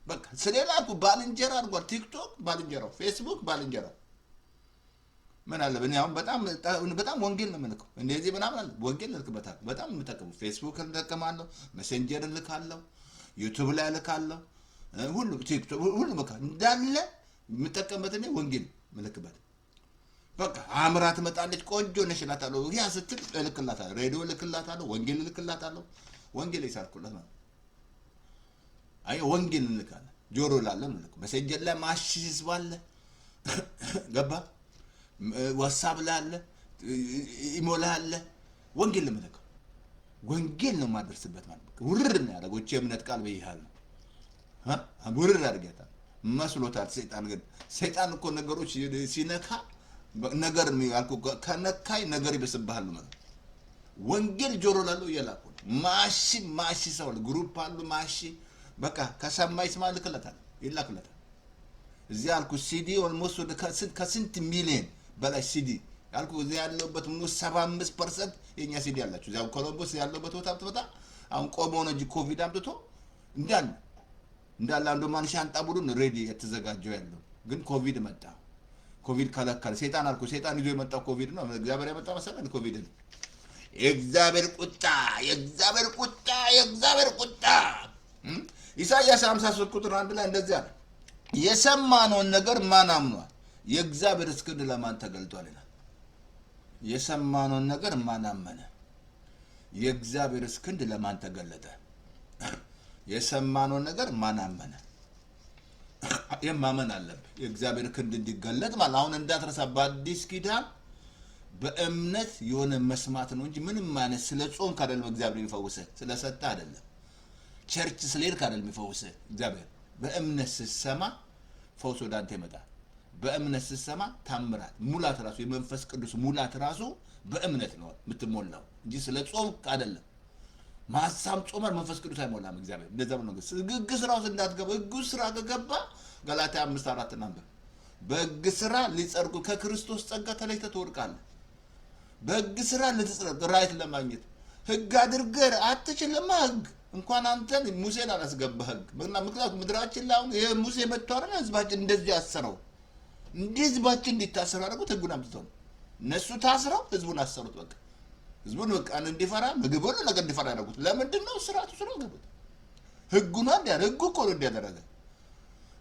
በቃ ስለላኩ ባልንጀራ አድርጓል ቲክቶክ ባልንጀራው ፌስቡክ ባልንጀራው ምን አለ በእኔ አሁን በጣም ወንጌል ነው የምልከው እንደዚህ ምናምን አለ ወንጌል ልልክበታል በጣም የምጠቀመው ፌስቡክ ልጠቀማለሁ መሴንጀር ልካለሁ ዩቲዩብ ላይ ልካለሁ ሁሉ ቲክቶክ ሁሉ በቃ እንዳለ የምጠቀምበት እኔ ወንጌል ምልክበት በቃ አምራት መጣለች ቆንጆ ነሽ እላታለሁ ያ ስትል እልክላታለሁ ሬዲዮ እልክላታለሁ ወንጌል እልክላታለሁ ወንጌል ይሳርኩላት ማለት አይ ወንጌል እንልካለን ጆሮ ላለው እንልክ መሴንጀር ላይ ማሽስ ባለ ገባ ዋትስአፕ ላይ አለ ኢሞላ አለ ወንጌል ለመልከው ወንጌል ነው ማድረስበት ማለት ውርር ነው ያለው እቺ እምነት ቃል በይሃል ነው ውርር አድርገታል መስሎታል ሰይጣን እኮ ነገሮች ሲነካ ነገር ነው ያልኩ ከነካይ ነገር ይበስብሃል ማለት ወንጌል ጆሮ ላለው ይላል ማሺ ሰው ግሩፕ አሉ ማሺ በቃ ከሰማይ ስማ ልክለታል ይላክለታል እዚህ ያልኩ ሲዲ ኦልሞስት ወደ ከስንት ሚሊዮን በላይ ሲዲ ያልኩ እዚህ ያለበት ሙሉ 75% የኛ ሲዲ ያላችሁ እዚያው ኮሎምቦስ ያለበት ቦታ አሁን ቆሞ ነው እንጂ ኮቪድ አምጥቶ እንዳለ አንዱ ማን ሻንጣ ቡድን ሬዲ የተዘጋጀው ያለው ግን ኮቪድ መጣ ኮቪድ ካላካለ ሰይጣን አልኩ ሰይጣን ይዞ የመጣው ኮቪድ ነው እግዚአብሔር ያመጣው መሰለኝ ኮቪድ የእግዚአብሔር ቁጣ ኢሳይያስ 53 ቁጥር 1 ላይ እንደዚህ አለ የሰማነውን ነገር ማን አምኗል የእግዚአብሔር እስክንድ ለማን ተገልጧል ይላል የሰማነውን ነገር ማን አመነ የእግዚአብሔር እስክንድ ለማን ተገለጠ የሰማነውን ነገር ማን አመነ የማመን አለበት የእግዚአብሔር ክንድ እንዲገለጥ ማለት አሁን እንዳትረሳ በአዲስ ኪዳን በእምነት የሆነ መስማት ነው እንጂ ምንም ማለት ስለ ጾም ካደለም እግዚአብሔር ይፈውሰ ስለሰጣ አይደለም ቸርች ስለሄድክ አይደለም ይፈውሰ እግዚአብሔር በእምነት ስትሰማ ፈውስ ወደ አንተ ይመጣል በእምነት ስትሰማ ታምራት ሙላት ራሱ የመንፈስ ቅዱስ ሙላት ራሱ በእምነት ነው የምትሞላው እንጂ ስለ ጾም አይደለም ማሳም ጾመር መንፈስ ቅዱስ አይሞላም እግዚአብሔር እንደዛ ነው ህግ ስራው እንዳትገባ ህግ ስራ ከገባ ገላትያ 5:4 ነበር በህግ ስራ ሊጸድቁ ከክርስቶስ ጸጋ ተለይተህ ትወድቃለህ በህግ ስራ ልትጸድቅ ራይት ለማግኘት ህግ አድርገህ አትችልም ህግ እንኳን አንተን ሙሴን አላስገባህ ህግ ምክንያቱም ምድራችን ላይ የሙሴ መጥቷልና ህዝባችን እንደዚህ ያሰረው እንደዚህ ህዝባችን እንዲታሰር አደረጉት ህጉን አምጥተው እነሱ ታስረው ህዝቡን አሰሩት በቃ ህዝቡን በቃ እንዲፈራ ምግብ ሁሉ ነገር እንዲፈራ ያደረጉት ለምንድን ነው ስርዓቱ ስለገቡት ህጉን ህጉ እኮ ነው እንዲያደረገ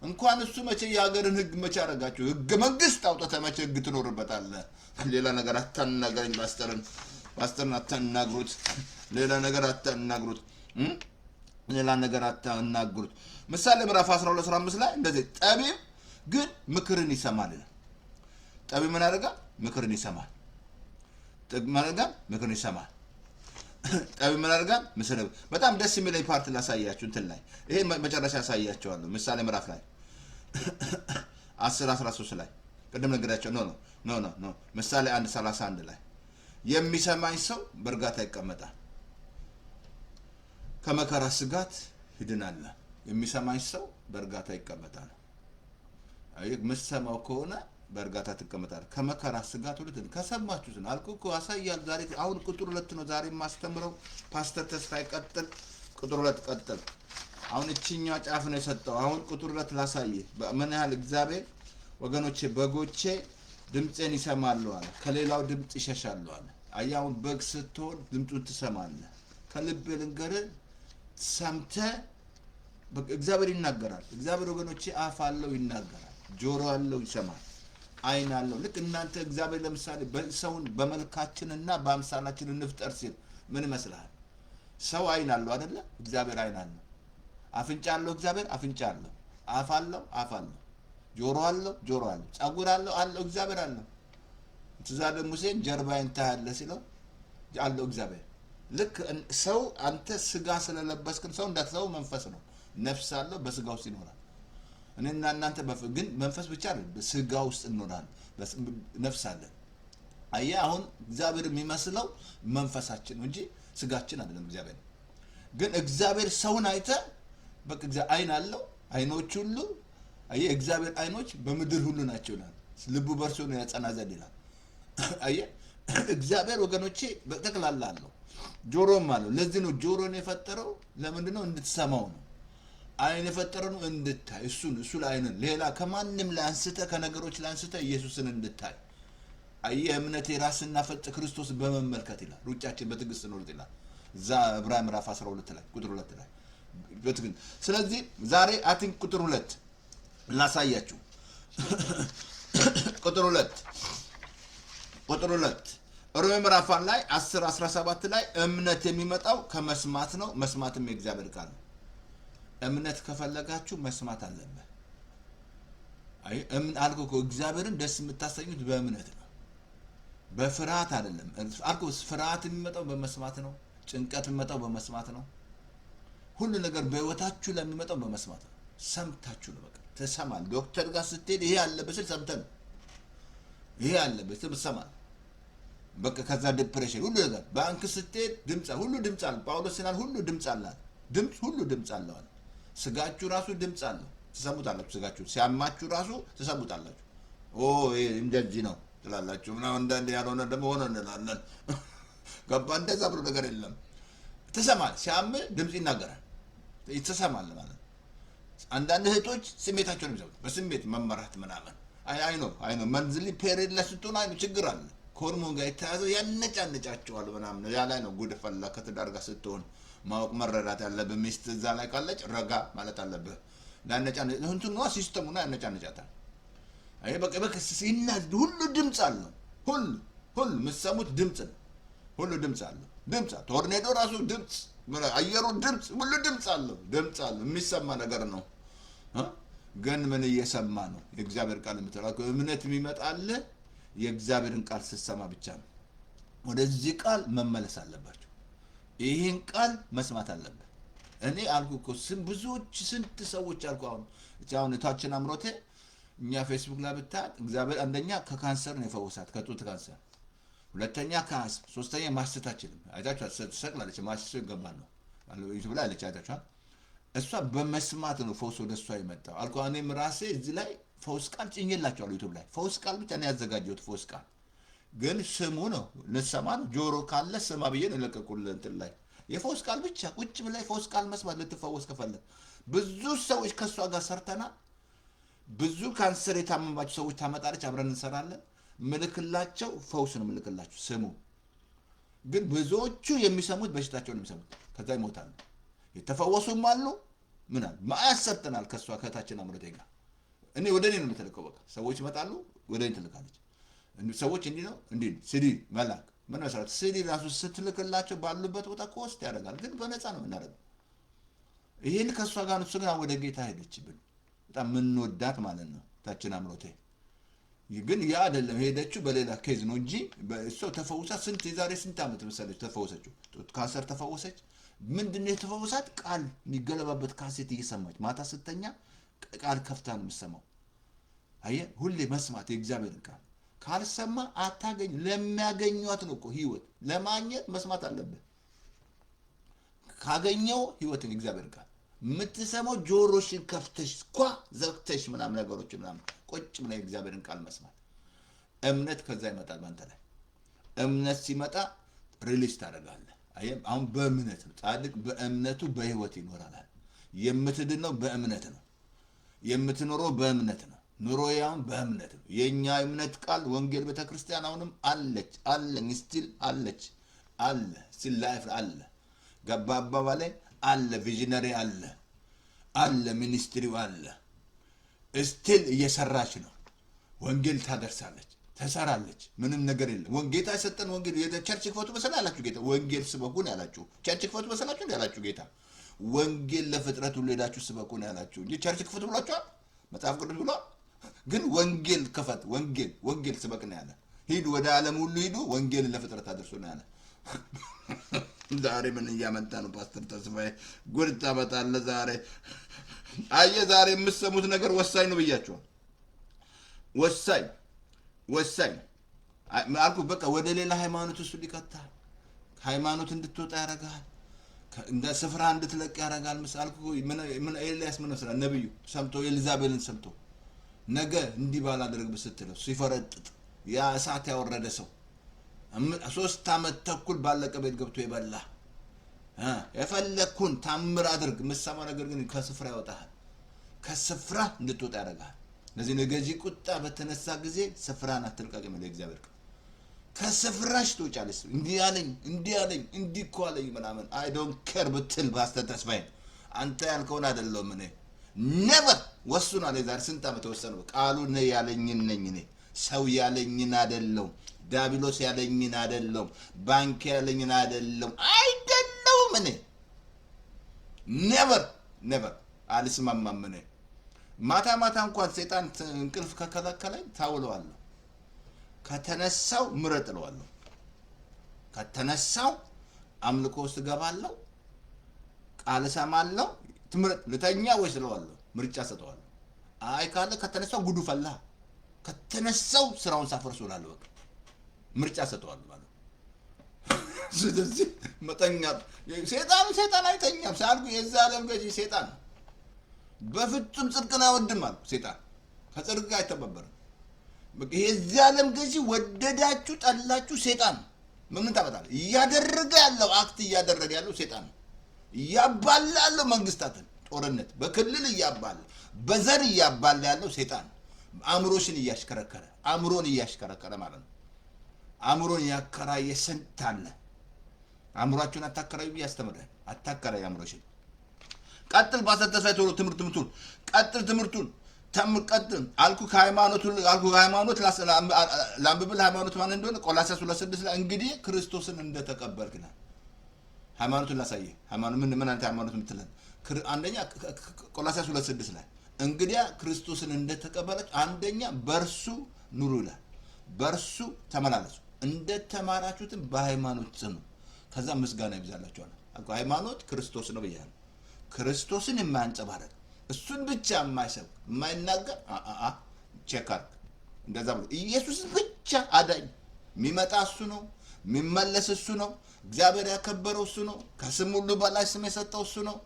እንኳን እሱ መቼ የሀገርን ህግ መቼ አደረጋችሁ ህግ መንግስት አውጥተህ መቼ ህግ ትኖርበታለህ ሌላ ነገር አታናገረኝ ማስተርና አታናግሩት ሌላ ነገር አታናግሩት ምሳሌ ምዕራፍ 12:15 ላይ እንደዚህ ጠቢብ ግን ምክርን ይሰማል ጠቢብ ምን ያደርጋል ምክርን ይሰማል ጠቢብ ምን ያደርጋል ምሳሌ በጣም ደስ የሚለኝ ፓርት ላሳያችሁ እንትን ላይ ይሄ መጨረሻ ያሳያችኋለሁ ምሳሌ ምዕራፍ ላይ 10:13 ላይ ቀደም ነገራቸው ኖ ምሳሌ 1:31 ላይ የሚሰማኝ ሰው በእርጋታ ይቀመጣል ከመከራ ስጋት ይድናል የሚሰማኝ ሰው በእርጋታ ይቀመጣል አይ መስማው ከሆነ በእርጋታ ትቀመጣለህ። ከመከራ ስጋት ሁሉ ከሰማችሁት ነው አልኩህ እኮ አሳያለሁ። ዛሬ አሁን ቁጥር 2 ነው ዛሬ የማስተምረው። ፓስተር ተስፋዬ ቀጥል፣ ቁጥር 2 ቀጥል። አሁን እቺኛው ጫፍ ነው የሰጠው። አሁን ቁጥር 2 ላሳይህ ምን ያህል እግዚአብሔር ወገኖቼ በጎቼ ድምፄን ይሰማሉ አለ፣ ከሌላው ድምፅ ይሸሻሉ አለ። አየህ አሁን በግ ስትሆን ድምፁን ትሰማለህ። ከልብ ልንገርህ ሰምተህ እግዚአብሔር ይናገራል። እግዚአብሔር ወገኖቼ አፍ አለው ይናገራል፣ ጆሮ አለው ይሰማል፣ አይን አለው። ልክ እናንተ እግዚአብሔር ለምሳሌ ሰውን በመልካችንና በአምሳላችን እንፍጠር ሲል ምን ይመስልሃል? ሰው አይን አለው አይደለ? እግዚአብሔር አይን አለው። አፍንጫ አለው እግዚአብሔር አፍንጫ አለው። አፍ አለው አፍ አለው። ጆሮ አለው ጆሮ አለው። ጸጉር አለው አለው እግዚአብሔር አለው። ትእዛዘ ሙሴን ጀርባዬን ታያለህ ሲለው አለው እግዚአብሔር። ልክ ሰው አንተ ስጋ ስለለበስክን ሰው እንዳትሰው መንፈስ ነው፣ ነፍስ አለው፣ በስጋ ውስጥ ይኖራል። እኔና እናንተ ግን መንፈስ ብቻ አይደል፣ በስጋ ውስጥ እንኖራለን፣ ነፍስ አለን። አየህ አሁን እግዚአብሔር የሚመስለው መንፈሳችን ነው እንጂ ስጋችን አይደለም። እግዚአብሔር ግን እግዚአብሔር ሰውን አይተህ በቃ እግዚአብሔር አይን አለው፣ አይኖች ሁሉ አየህ እግዚአብሔር አይኖች በምድር ሁሉ ናቸው ይላል። ልቡ በእርሱ ነው ያጸና ዘንድ ይላል። አየህ እግዚአብሔር ወገኖቼ በጠቅላላ አለው፣ ጆሮም አለው። ለዚህ ነው ጆሮን የፈጠረው። ለምንድን ነው? እንድትሰማው ነው። አይን የፈጠረው ነው እንድታይ። እሱ ላይ አይንን ሌላ ከማንም ላይ አንስተህ ከነገሮች ላይ አንስተህ ኢየሱስን እንድታይ። አየህ እምነት የራስና ፈጥ ክርስቶስ በመመልከት ይላል። ሩጫችን በትዕግስት እንሩጥ ይላል። እዛ ዕብራውያን ምዕራፍ 12 ላይ ቁጥር 2 ላይ በትዕግስት። ስለዚህ ዛሬ አቲንክ ቁጥር 2 ላሳያችሁ። ቁጥር 2 ሮሜ ምዕራፍ ላይ 10:17 ላይ እምነት የሚመጣው ከመስማት ነው፣ መስማትም የእግዚአብሔር ቃል ነው። እምነት ከፈለጋችሁ መስማት አለበት። አይ አልኩ እኮ እግዚአብሔርን ደስ የምታሰኙት በእምነት ነው፣ በፍርሃት አይደለም። አልኩ ፍርሃት የሚመጣው በመስማት ነው። ጭንቀት የሚመጣው በመስማት ነው። ሁሉ ነገር በህይወታችሁ ለሚመጣው በመስማት ነው። ሰምታችሁ ነው። በቃ ተሰማል። ዶክተር ጋር ስትሄድ ይሄ አለበት ስል ሰምተህ ነው። ይሄ አለበት ስል ሰማል። በቃ ከዛ ዲፕሬሽን ሁሉ ነገር ባንክ ስትሄድ ድምጽ ሁሉ ድምጽ አለ። ጳውሎስ ሲናል ሁሉ ድምጽ አለ። ድምጽ ሁሉ ድምጽ አለው። ስጋችሁ ራሱ ድምጽ አለው፣ ትሰሙታላችሁ። ስጋችሁ ሲያማችሁ ራሱ ትሰሙታላችሁ። ኦ እንደዚህ ነው ትላላችሁ። ምናምን እንዳንድ ያልሆነ ደግሞ ሆነ እንላለን። ገባ? እንደዛ ብሎ ነገር የለም። ትሰማል። ሲያምህ ድምጽ ይናገራል፣ ይተሰማል ማለት። አንዳንድ እህቶች ስሜታቸውን የሚሰሙት በስሜት መመራት ምናምን አይ ነው መንዝሊ ፔሪድ ላይ ስትሆን አይ ነው ችግር አለ። ከሆርሞን ጋር የተያዘው ያነጫነጫቸዋል ምናምን። ያ ላይ ነው ጉድ ፈላ። ከትዳር ጋር ስትሆን ማወቅ መረዳት ያለብህ። ሚስት እዛ ላይ ካለች ረጋ ማለት አለብህ። ያነጫነጭ እንትን ነው ሲስተሙ ነው ያነጫነጫታል። አይ በቃ ሲናድ ሁሉ ድምጽ አለው። ሁሉ የምትሰሙት ድምጽ ነው። ሁሉ ድምጽ አለው። ድምጽ ቶርኔዶ ራሱ ድምጽ፣ አየሩ ድምጽ፣ ሁሉ ድምጽ አለው። የሚሰማ ነገር ነው። ግን ምን እየሰማ ነው? የእግዚአብሔር ቃል የምትላከው እምነት የሚመጣልህ የእግዚአብሔርን ቃል ስትሰማ ብቻ ነው። ወደዚህ ቃል መመለስ አለባቸው። ይሄን ቃል መስማት አለበት። እኔ አልኩ እኮ ብዙዎች ስንት ሰዎች አልኩ። አሁን ታችን አምሮቴ እኛ ፌስቡክ ላይ ብታይ እግዚአብሔር አንደኛ ከካንሰር ነው የፈወሳት፣ ከጡት ካንሰር፣ ሁለተኛ ከአስም፣ ሶስተኛ ማስተት አትችልም። አይታችኋት ትሰቅላለች። ማስተት ይገባል ነው ዩቲዩብ ላይ አለች። አይታችኋት። እሷ በመስማት ነው ፈውስ ወደ እሷ የመጣው አልኩ። እኔም ራሴ እዚህ ላይ ፈውስ ቃል ጭኜላቸዋለሁ ዩቲዩብ ላይ። ፈውስ ቃል ብቻ ነው ያዘጋጀሁት። ፈውስ ቃል ግን ስሙ ነው ልትሰማ ነው። ጆሮ ካለ ስማ ብዬ ነው የለቀቁልህ እንትን ላይ የፈውስ ቃል ብቻ ቁጭ ብላይ ፈውስ ቃል መስማት ልትፈወስ ከፈለግ። ብዙ ሰዎች ከእሷ ጋር ሰርተናል። ብዙ ካንሰር የታመማቸው ሰዎች ታመጣለች፣ አብረን እንሰራለን። ምልክላቸው ፈውስ ነው ምልክላቸው ስሙ። ግን ብዙዎቹ የሚሰሙት በሽታቸውን የሚሰሙት ከዛ ይሞታሉ። የተፈወሱም አሉ። ምናል ማያት ሰርተናል ከእሷ ከታችን አምሮቴ ጋር። እኔ ወደ እኔ ነው የምትልከው። በቃ ሰዎች ይመጣሉ፣ ወደ እኔ ትልካለች። ሰዎች እንዲህ ነው እንዲህ ሲዲ መላክ ምን መሰረት ሲዲ ራሱ ስትልክላቸው ባሉበት ቦታ ኮስት ያደርጋል። ግን በነፃ ነው የምናደርገው። ይሄን ከእሷ ጋር እሱ ግን ወደ ጌታ ሄደችብን። በጣም የምንወዳት ማለት ነው ታችን አምሮቴ። ግን ያ አይደለም ሄደችው በሌላ ኬዝ ነው እንጂ እሷ ተፈውሳ የዛሬ ስንት ዓመት መሰለች ተፈወሰችው። ካንሰር ተፈወሰች። ምንድነው የተፈወሳት? ቃል የሚገለባበት ካሴት እየሰማች ማታ ስተኛ ቃል ከፍታ ነው የምትሰማው። አየህ ሁሌ መስማት የእግዚአብሔርን ቃል ካልሰማ አታገኝ። ለሚያገኙት ነው እኮ ህይወት ለማግኘት መስማት አለብህ። ካገኘው ህይወትን እግዚአብሔር ቃል የምትሰማው ጆሮሽን ከፍተሽ ኳ ዘግተሽ ምናምን ነገሮች ምናምን ቁጭ ብለህ እግዚአብሔርን ቃል መስማት። እምነት ከዛ ይመጣል ባንተ ላይ። እምነት ሲመጣ ሪሊዝ ታደርጋለህ። አሁን በእምነት ነው። ጻድቅ በእምነቱ በህይወት ይኖራል። የምትድነው በእምነት ነው። የምትኖረው በእምነት ነው። ኑሮያም በእምነት ነው። የኛ እምነት ቃል ወንጌል ቤተክርስቲያን አሁንም አለች አለኝ ስቲል አለች አለ ስቲል ላይፍ አለ። ገባ አባባሌ አለ። ቪዥነሪ አለ አለ። ሚኒስትሪው አለ። ስቲል እየሰራች ነው። ወንጌል ታደርሳለች፣ ተሰራለች። ምንም ነገር የለም። ጌታ የሰጠን ወንጌል የቸርች ክፈቱ መሰለህ ያላችሁ ጌታ ወንጌል ስበኩ ነው ያላችሁ። ቸርች ክፈቱ መሰላችሁ ያላችሁ ጌታ ወንጌል ለፍጥረት ሁሉ ሄዳችሁ ስበኩ ነው ያላችሁ እንጂ ቸርች ክፈቱ ብሏችኋል መጽሐፍ ቅዱስ ብሏል። ግን ወንጌል ክፈት፣ ወንጌል ስበክ ነው ያለ። ሂዱ ወደ ዓለም ሁሉ ሂዱ ወንጌልን ለፍጥረት አድርሱ ነው ያለ። ዛሬ ምን እያመጣ ነው ፓስተር ተስፋዬ? ጉድ ታመጣለህ ዛሬ። አየህ ዛሬ የምትሰሙት ነገር ወሳኝ ነው ብያችኋል። ወሳኝ አልኩ። በቃ ወደ ሌላ ሃይማኖት ውስጥ ሊከታል። ሃይማኖት እንድትወጣ ያደርጋል። እንደ ስፍራ እንድትለቅ ያደርጋል። አልኩ ምን ኤልያስ ምን መስላ ነብዩ ሰምቶ ኤልዛቤልን ሰምቶ ነገ እንዲህ ባላደርግ ብስትለው ሲፈረጥጥ ያ እሳት ያወረደ ሰው 3 ዓመት ተኩል ባለቀ ቤት ገብቶ ይበላ የፈለኩን ታምር አድርግ። ምሳማ ነገር ግን ከስፍራ ያወጣል። ከስፍራ እንድትወጣ ያደርጋል። ለዚህ ነገጂ ቁጣ በተነሳ ጊዜ ስፍራን አትልቀቅ የሚለው እግዚአብሔር ቃል። ከስፍራሽ ትወጫለሽ። እንዲህ አለኝ እንዲህ እኮ አለኝ ምናምን አይ ዶንት ኬር ብትል ፓስተር ተስፋዬ አንተ ያልከውን አይደለም። እኔ ኔቨር ወስኗል። ዛሬ ስንት ዓመት ወሰነው? ቃሉ ነው ያለኝን ነኝ እኔ። ሰው ያለኝን አይደለም። ዳቢሎስ ያለኝን አይደለም። ባንክ ያለኝን አይደለም። እኔ ኔቨር አልስማማም። እኔ ማታ እንኳን ሰይጣን እንቅልፍ ከከለከለኝ ታውለዋለሁ። ከተነሳው ምረጥለዋለሁ። ከተነሳው አምልኮ ውስጥ ገባለሁ። ቃል ሰማለሁ። ትምረጥ ልተኛ ወይስ ለዋለሁ? ምርጫ ሰጠዋለሁ። አይ ካለ ከተነሳው ጉዱ ፈላ። ከተነሳው ስራውን ሳፈርሶላለሁ። በቃ ምርጫ ሰጠዋለሁ ማለት። ስለዚህ መተኛት ሰይጣን አይተኛም። ሳልኩ የዛ ዓለም ገዢ ሰይጣን በፍጹም ጽድቅን አይወድም አልኩ። ሰይጣን ከጽድቅ ጋር አይተባበርም። የዚህ ዓለም ገዢ ወደዳችሁ ጠላችሁ ሰይጣን ምን ታመጣለህ? እያደረገ ያለው አክት እያደረገ ያለው ሰይጣን ነው። እያባላ ያለው መንግስታትን ጦርነት በክልል እያባላ በዘር እያባላ ያለው ሰይጣን አእምሮሽን እያሽከረከረ ማለት ነው። አእምሮን ያከራየ ስንት አለ። አእምሮአችሁን አታከራዩ ያስተምራል። አታከራዩ አእምሮሽን። ቀጥል ባሰተሳይ ቶሎ ትምህርቱን ትምህርቱን ተምቀጥል አልኩ። ከሃይማኖት ላምብል ሃይማኖት ማለት እንደሆነ ቆላስይስ 2:6 ላይ እንግዲህ ክርስቶስን እንደተቀበልክና ሃይማኖቱን ላሳየ። ሃይማኖት ምን አንተ ሃይማኖት የምትለን አንደኛ ቆላስይስ 2:6 ላይ እንግዲህ ክርስቶስን እንደተቀበላችሁ አንደኛ በርሱ ኑሩ ይላል። በርሱ ተመላለሱ እንደተማራችሁትን በሃይማኖት ጽኑ፣ ከዛ ምስጋና ይብዛላችኋል። ሃይማኖት ክርስቶስ ነው ብያለሁ። ክርስቶስን የማያንጸባረቅ እሱን ብቻ የማይሰብክ የማይናገር ቼክ አድርግ። እንደዛ ብሎ ኢየሱስ ብቻ አዳኝ፣ የሚመጣ እሱ ነው፣ የሚመለስ እሱ ነው፣ እግዚአብሔር ያከበረው እሱ ነው፣ ከስም ሁሉ በላይ ስም የሰጠው እሱ ነው፣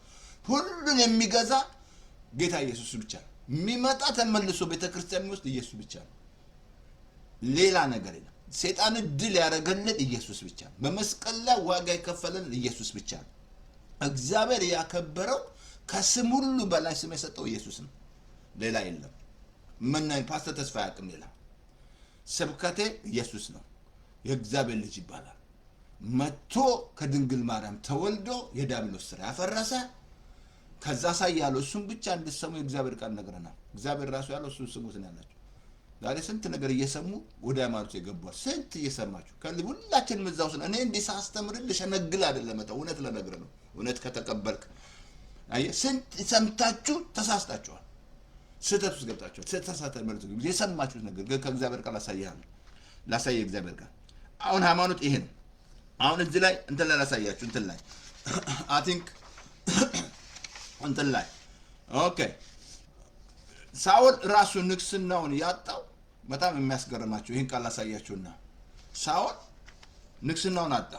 ሁሉን የሚገዛ ጌታ ኢየሱስ ብቻ ነው። የሚመጣ ተመልሶ ቤተክርስቲያን ውስጥ ኢየሱስ ብቻ ነው። ሌላ ነገር የለም። ሰይጣን ድል ያደረገልን ኢየሱስ ብቻ ነው። በመስቀል ላይ ዋጋ የከፈለልን ኢየሱስ ብቻ ነው። እግዚአብሔር ያከበረው ከስም ሁሉ በላይ ስም የሰጠው ኢየሱስ ነው። ሌላ የለም። ምን ፓስተር ተስፋ ያቅም ሌላ ስብከቴ ኢየሱስ ነው። የእግዚአብሔር ልጅ ይባላል። መጥቶ ከድንግል ማርያም ተወልዶ የዲያብሎስ ስራ ያፈረሰ ከዛ ሳይያለው እሱን ብቻ እንድትሰሙ የእግዚአብሔር ቃል ነገረናል። እግዚአብሔር ራሱ ያለው እሱን ስሙት ነው ያላችሁ። ዛሬ ስንት ነገር እየሰሙ ወደ ሃይማኖት የገባል። ስንት እየሰማችሁ ከልብ ሁላችንም እዛው ስለ እኔ እንዲህ ሳስተምርልህ ልሸነግል አይደለም መጣው እውነት ለነገር ነው። እውነት ከተቀበልክ አየህ ስንት ሰምታችሁ ተሳስታችኋል። ስህተት ውስጥ ገብታችኋል። ተሳሳተ ማለት ነው የሰማችሁት ነገር ግን ከእግዚአብሔር ቃል ላሳየ እግዚአብሔር ቃል አሁን ሃይማኖት ይሄ ነው። አሁን እዚህ ላይ እንትን ላይ ላሳያችሁ እንትን ላይ አይ ቲንክ እንትን ላይ ኦኬ ሳውል ራሱ ንግስናውን ያጣው በጣም የሚያስገርማችሁ ይሄን ቃል ላሳያችሁና ሳውል ንግስናውን አጣ።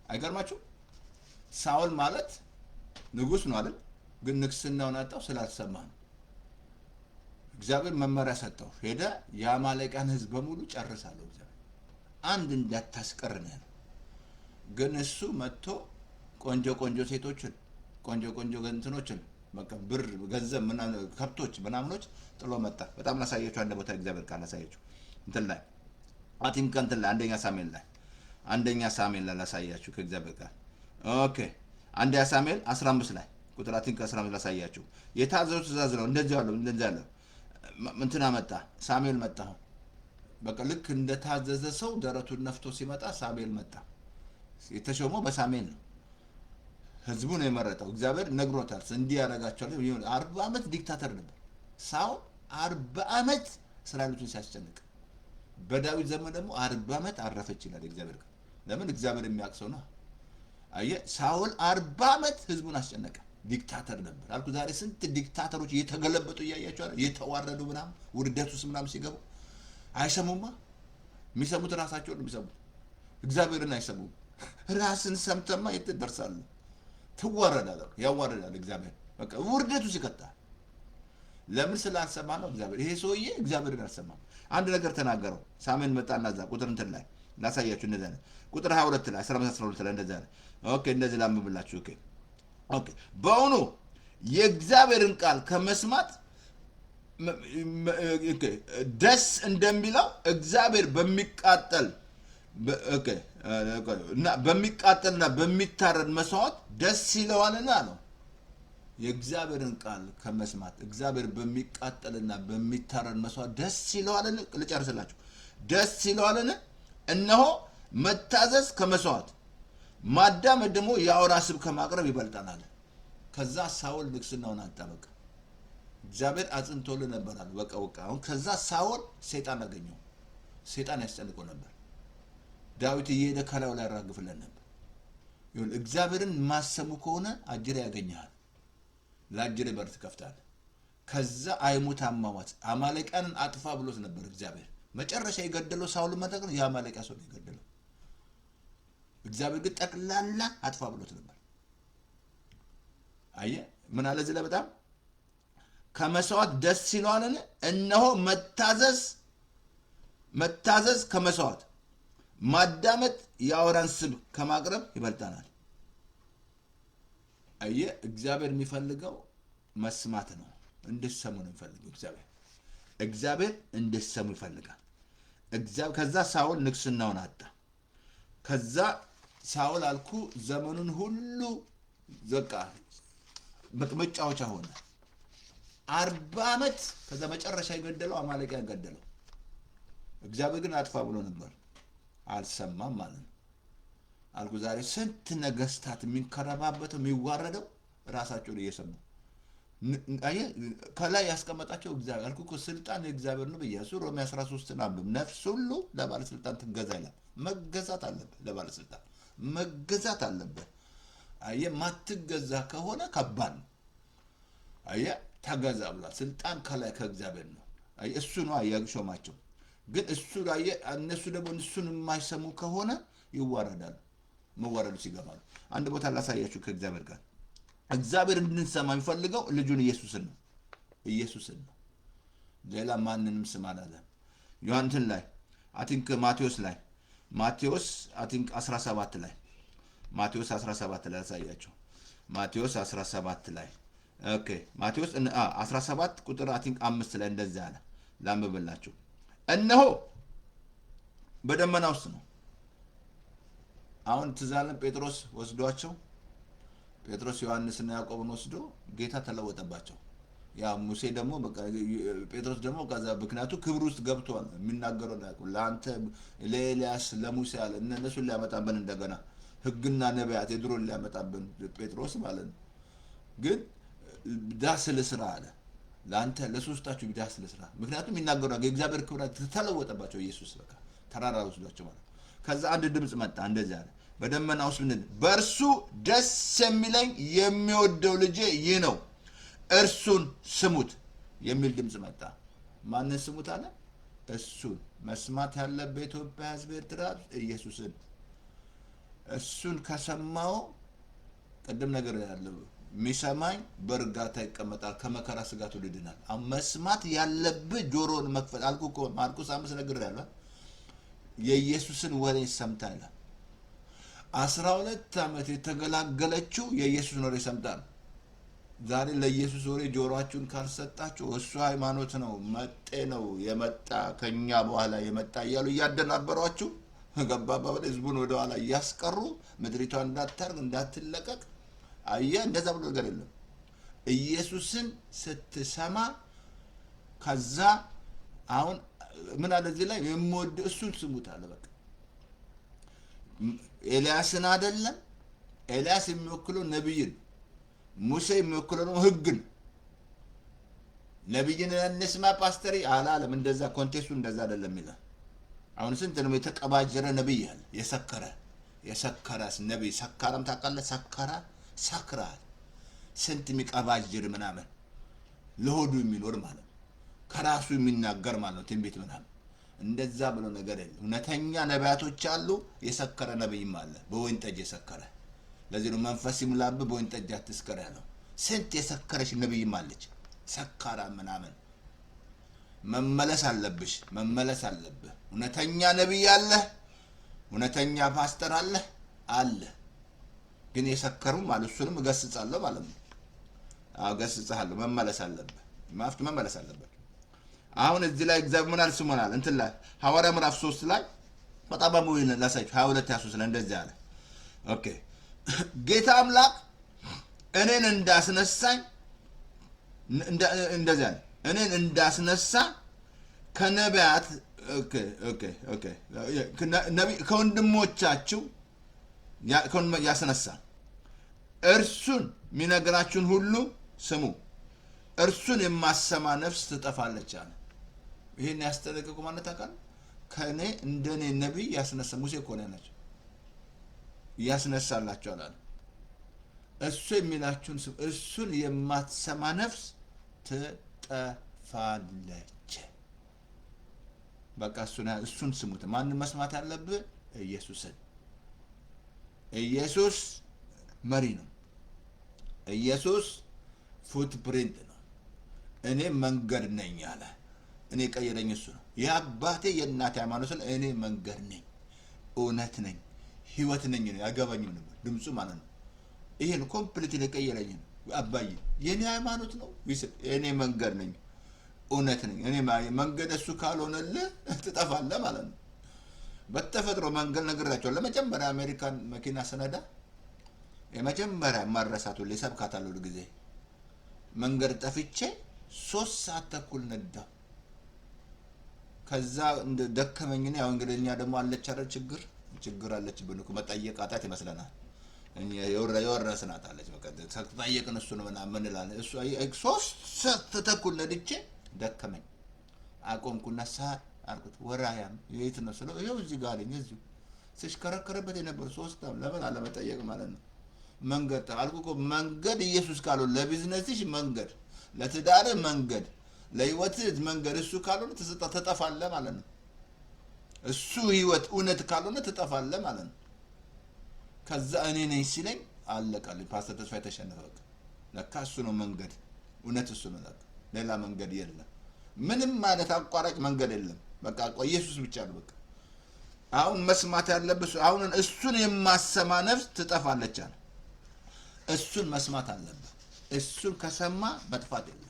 አይገርማችሁ? ሳውል ማለት ንጉስ ነው አይደል? ግን ንግስናውን አጣው ስላልሰማ ነው። እግዚአብሔር መመሪያ ሰጠው። ሄደ የአማሌቃን ህዝብ በሙሉ ጨርሳለሁ እግዚአብሔር አንድ እንዳታስቀር ነው ያለው። ግን እሱ መጥቶ ቆንጆ ቆንጆ ሴቶችን ቆንጆ ቆንጆ ገንትኖችን በቃ ብር ገንዘብ ከብቶች ምናምኖች ጥሎ መጣ። በጣም ላሳያችሁ አንድ ቦታ እግዚአብሔር ቃል ላሳያችሁ እንትን ላይ አቲንክ እንትን ላይ አንደኛ ሳሙኤል ላይ ላሳያችሁ ከእግዚአብሔር ቃል ኦኬ። አንደኛ ሳሙኤል 15 ላይ ቁጥር አቲንክ 15 ላሳያችሁ። የታዘዙ ትእዛዝ ነው እንደዚህ ያለው እንትና መጣ ሳሙኤል መጣ። በቃ ልክ እንደታዘዘ ሰው ደረቱን ነፍቶ ሲመጣ ሳሙኤል መጣ። የተሾመው በሳሙኤል ነው። ህዝቡ ነው የመረጠው። እግዚአብሔር ነግሮታል እንዲህ ያደርጋቸዋል። 40 ዓመት ዲክታተር ነበር ሳውል 40 ዓመት እስራኤሎችን ሲያስጨንቅ። በዳዊት ዘመን ደግሞ 40 ዓመት አረፈች ይላል እግዚአብሔር። ለምን እግዚአብሔር የሚያቅሰው ነው። አየህ ሳውል 40 ዓመት ህዝቡን አስጨነቀ። ዲክታተር ነበር አልኩ። ዛሬ ስንት ዲክታተሮች እየተገለበጡ እያያቸው አይደል? እየተዋረዱ ምናምን ውርደት ውስጥ ምናምን ሲገቡ አይሰሙማ። የሚሰሙት ራሳቸውን የሚሰሙት እግዚአብሔርን አይሰሙም። ራስን ሰምተማ የት ትደርሳለህ? ትዋረዳለህ። ያዋረዳል እግዚአብሔር። በቃ ውርደቱ ሲቀጣል። ለምን ስላልሰማ ነው እግዚአብሔር። ይሄ ሰውዬ እግዚአብሔርን አልሰማም። አንድ ነገር ተናገረው። ሳሙኤል መጣና እዛ ቁጥር እንትን ላይ ላሳያችሁ። እንደዛ ነው ቁጥር 22 ላይ 12 ላይ እንደዛ ነው። ኦኬ እንደዚህ ላምብላችሁ። ኦኬ በእውኑ የእግዚአብሔርን ቃል ከመስማት ደስ እንደሚለው እግዚአብሔር በሚቃጠልና በሚታረድ መስዋዕት ደስ ይለዋልና ነው። የእግዚአብሔርን ቃል ከመስማት እግዚአብሔር በሚቃጠልና በሚታረድ መስዋዕት ደስ ይለዋልን? ልጨርስላችሁ። ደስ ይለዋልን? እነሆ መታዘዝ ከመስዋዕት ማዳመጥ ደግሞ የአውራ ስብ ከማቅረብ ይበልጣል። ከዛ ሳውል ንግስናውን አጣ። በቃ እግዚአብሔር አጽንቶልህ ነበር አለ። በቃ አሁን ከዛ ሳውል ሰይጣን አገኘው። ሰይጣን ያስጨንቀው ነበር። ዳዊት እየሄደ ከላዩ ላይ ያራግፍለን ነበር። ይሁን እግዚአብሔርን ማሰሙ ከሆነ አጅሬ ያገኘሃል። ለአጅሬ በር ትከፍታለህ። ከዛ አይሙት አሟሟት አማሌቃንን አጥፋ ብሎት ነበር እግዚአብሔር። መጨረሻ የገደለው ሳውል መጠቅ ነው። የአማሌቃ ሰው የገደለው እግዚአብሔር ግን ጠቅላላ አጥፋ ብሎት ነበር። አየህ ምን አለ እዚህ ላይ በጣም ከመስዋዕት ደስ ይለዋልን? እነሆ መታዘዝ ከመስዋዕት ማዳመጥ የአውራን ስብ ከማቅረብ ይበልጣናል። አየህ እግዚአብሔር የሚፈልገው መስማት ነው። እንድትሰሙ ነው የሚፈልገው እግዚአብሔር እንድትሰሙ ይፈልጋል። ከዛ ሳውል ንግስናውን አጣ። ከዛ ሳውል አልኩ ዘመኑን ሁሉ በቃ መጫወቻ ሆነ። 40 ዓመት ከዛ መጨረሻ የገደለው አማሌቃን ገደለው። እግዚአብሔር ግን አጥፋ ብሎ ነበር፣ አልሰማም ማለት ነው አልኩ። ዛሬ ስንት ነገስታት የሚንከረባበተው የሚዋረደው ራሳቸውን እየሰሙ ከላይ ያስቀመጣቸው እግዚአብሔር አልኩ እኮ ስልጣን የእግዚአብሔር ነው ብያሱ። ሮሜ 13 አንብብ። ነፍስ ሁሉ ለባለስልጣን ትገዛ ይላል። መገዛት አለበት፣ ለባለስልጣን መገዛት አለበት። አየህ ማትገዛ ከሆነ ከባድ ነው። አየህ ተገዛ ብሏል። ስልጣን ከላይ ከእግዚአብሔር ነው። አየህ እሱ ነው ያሾማቸው። ግን እሱ ላይ እነሱ ደግሞ እሱን የማይሰሙ ከሆነ ይዋረዳሉ። መዋረዱ ሲገባሉ አንድ ቦታ ላሳያችሁ ከእግዚአብሔር ጋር እግዚአብሔር እንድንሰማ የሚፈልገው ልጁን ኢየሱስን ነው። ሌላ ማንንም ስም አላለም። ዮሐንስ ላይ አቲንክ ማቴዎስ አቲንክ 17 ላይ ማቴዎስ 17 ላይ ያሳያችሁ። ማቴዎስ 17 ላይ ኦኬ ማቴዎስ 17 ቁጥር አቲንክ 5 ላይ እንደዚህ አለ። ላምብላችሁ። እነሆ በደመና ውስጥ ነው። አሁን ትዛለን ጴጥሮስ ወስዷቸው ጴጥሮስ ዮሐንስና ያዕቆብን ወስዶ ጌታ ተለወጠባቸው። ያ ሙሴ ደግሞ በቃ ጴጥሮስ ደግሞ ከዛ ምክንያቱ ክብር ውስጥ ገብቷል። የሚናገረው ለአንተ ለኤልያስ ለሙሴ አለ እነሱን ሊያመጣብን እንደገና ሕግና ነቢያት የድሮን ሊያመጣብን ጴጥሮስ ማለት ነው። ግን ዳስ ለስራ አለ ለአንተ ለሶስታችሁ ዳስ ለስራ። ምክንያቱም የሚናገረው የእግዚአብሔር ክብር ተለወጠባቸው። ኢየሱስ በቃ ተራራ ወስዷቸው ማለት ከዛ አንድ ድምጽ መጣ እንደዚህ አለ በደመና ውስጥ ምን በእርሱ ደስ የሚለኝ የሚወደው ልጄ ይህ ነው እርሱን ስሙት የሚል ድምጽ መጣ። ማንን ስሙት አለ? እሱን መስማት ያለበት በኢትዮጵያ ሕዝብ ኤርትራ ኢየሱስን። እሱን ከሰማው ቅድም ነገር ያለው ሚሰማኝ በእርጋታ ይቀመጣል ከመከራ ስጋት ይድናል። አሁን መስማት ያለብህ ጆሮን መክፈት አልኩ እኮ ማርቆስ 5 ነግሬሃለሁ። የኢየሱስን ወሬ ሰምታ ይላል 12 ዓመት የተገላገለችው የኢየሱስን ወሬ ሰምታ ነው። ዛሬ ለኢየሱስ ወሬ ጆሮአችሁን ካልሰጣችሁ እሱ ሃይማኖት ነው መጤ ነው የመጣ ከኛ በኋላ የመጣ እያሉ እያደናበሯችሁ ገባባ ወደ ህዝቡን ወደ ኋላ እያስቀሩ ምድሪቷን እንዳታርግ እንዳትለቀቅ አየህ። እንደዛ ብሎ ነገር የለም። ኢየሱስን ስትሰማ ከዛ አሁን ምን አለ እዚህ ላይ የምወድ እሱን ስሙት አለ። በቃ ኤልያስን አይደለም ኤልያስ የሚወክለው ነብይን ሙሴ የሚወክለው ነው ህግን። ነብይን እንስማ ፓስተር አላለም። እንደዛ ኮንቴክስቱ እንደዛ አይደለም ይላል። አሁን ስንት ነው የተቀባጀረ ነብይ አለ። የሰከረስ ነብይ ሰካራም ታውቃለህ? ሰክራል ስንት የሚቀባጅር ምናምን ለሆዱ የሚኖር ማለት ነው። ከራሱ የሚናገር ማለት ነው። ትንቢት ምናምን እንደዛ ብሎ ነገር የለም። እውነተኛ ነቢያቶች አሉ። የሰከረ ነብይም አለ፣ በወይን ጠጅ የሰከረ። ለዚህ ነው መንፈስ ይሙላብህ በወይን ጠጅ አትስከር ያለው። ስንት የሰከረች ነብይም አለች፣ ሰካራ ምናምን። መመለስ አለብሽ፣ መመለስ አለብህ። እውነተኛ ነብይ አለ፣ እውነተኛ ፓስተር አለ። ግን የሰከሩም አለ። እሱንም እገስጻለሁ ማለት ነው። እገስጽሃለሁ። መመለስ አለብህ፣ ማፍት መመለስ አለብህ። አሁን እዚህ ላይ እግዚአብሔር ምን አልስሞናል እንትን ላይ ሐዋርያ ምዕራፍ 3 ላይ በጣም በሙሉ ላሳይሽ 22 23 ላይ እንደዚህ አለ። ኦኬ ጌታ አምላክ እኔን እንዳስነሳኝ እንደዚህ አለ። እኔን እንዳስነሳ ከነቢያት ከወንድሞቻችሁ ያስነሳ እርሱን የሚነግራችሁን ሁሉ ስሙ፣ እርሱን የማሰማ ነፍስ ትጠፋለች አለ። ይሄን ያስጠነቀቁ ማለት አካል ከኔ እንደኔ ነብይ ያስነሳ ሙሴ እኮ ነው ያላቸው ያስነሳላችኋል አለ። እሱ የሚላችሁን ስሙ፣ እሱን የማትሰማ ነፍስ ትጠፋለች። በቃ እሱን ስሙት። ማንን መስማት አለብህ? ኢየሱስን። ኢየሱስ መሪ ነው። ኢየሱስ ፉትፕሪንት ነው። እኔ መንገድ ነኝ አለ። እኔ ቀየረኝ እሱ ነው። የአባቴ የእናቴ ሃይማኖት ነው። እኔ መንገድ ነኝ፣ እውነት ነኝ፣ ህይወት ነኝ ነው። ያገባኝም ነበር ድምፁ ማለት ነው። ይሄን ኮምፕሊት የቀየረኝ ነው። አባዬ የኔ ሃይማኖት ነው። እኔ መንገድ ነኝ፣ እውነት ነኝ። እኔ መንገድ እሱ ካልሆነልህ ትጠፋለህ ማለት ነው። በተፈጥሮ መንገድ ነግራቸዋለሁ። ለመጀመሪያ አሜሪካን መኪና ስነዳ የመጀመሪያ ማረሳቱ ለሰብካታለሁ ጊዜ መንገድ ጠፍቼ 3 ሰዓት ተኩል ነዳ። ከዛ እንደ ደከመኝና ያው እንግዲህኛ ደግሞ አለች አይደል ችግር አለችብን እኮ መጠየቅ አጣት ይመስለናል። እኛ የወረስናት አለች በቃ ተጠየቅን እሱ ነው ምናምን እንላለን። እሱ 3 ሰዓት ተኩል ነድቼ ደከመኝ። አቆምኩና ሰዓት አልኩት ወራያም የት ነው ስለው ይኸው እዚህ ጋር ነኝ። እዚሁ ሲሽከረከረበት የነበረ 3 ዓመት ለምን አለመጠየቅ ማለት ነው። መንገድ አልኩ እኮ መንገድ ኢየሱስ ካልሆነ ለቢዝነስሽ መንገድ፣ ለትዳር መንገድ፣ ለህይወት መንገድ እሱ ካልሆነ ትጠፋለህ ማለት ነው። እሱ ህይወት እውነት ካልሆነ ትጠፋለህ ማለት ነው። ከዛ እኔ ነኝ ሲለኝ አለቀልኝ። ፓስተር ተስፋዬ ተሸነፈ። ለካ እሱ ነው መንገድ፣ እውነት እሱ ነው። ለካ ሌላ መንገድ የለም። ምንም ማለት አቋራጭ መንገድ የለም። በቃ ኢየሱስ ብቻ ነው። በቃ አሁን መስማት ያለብህ አሁን እሱን የማሰማ ነፍስ ትጠፋለች አለ። እሱን መስማት አለብህ። እሱን ከሰማ መጥፋት የለም።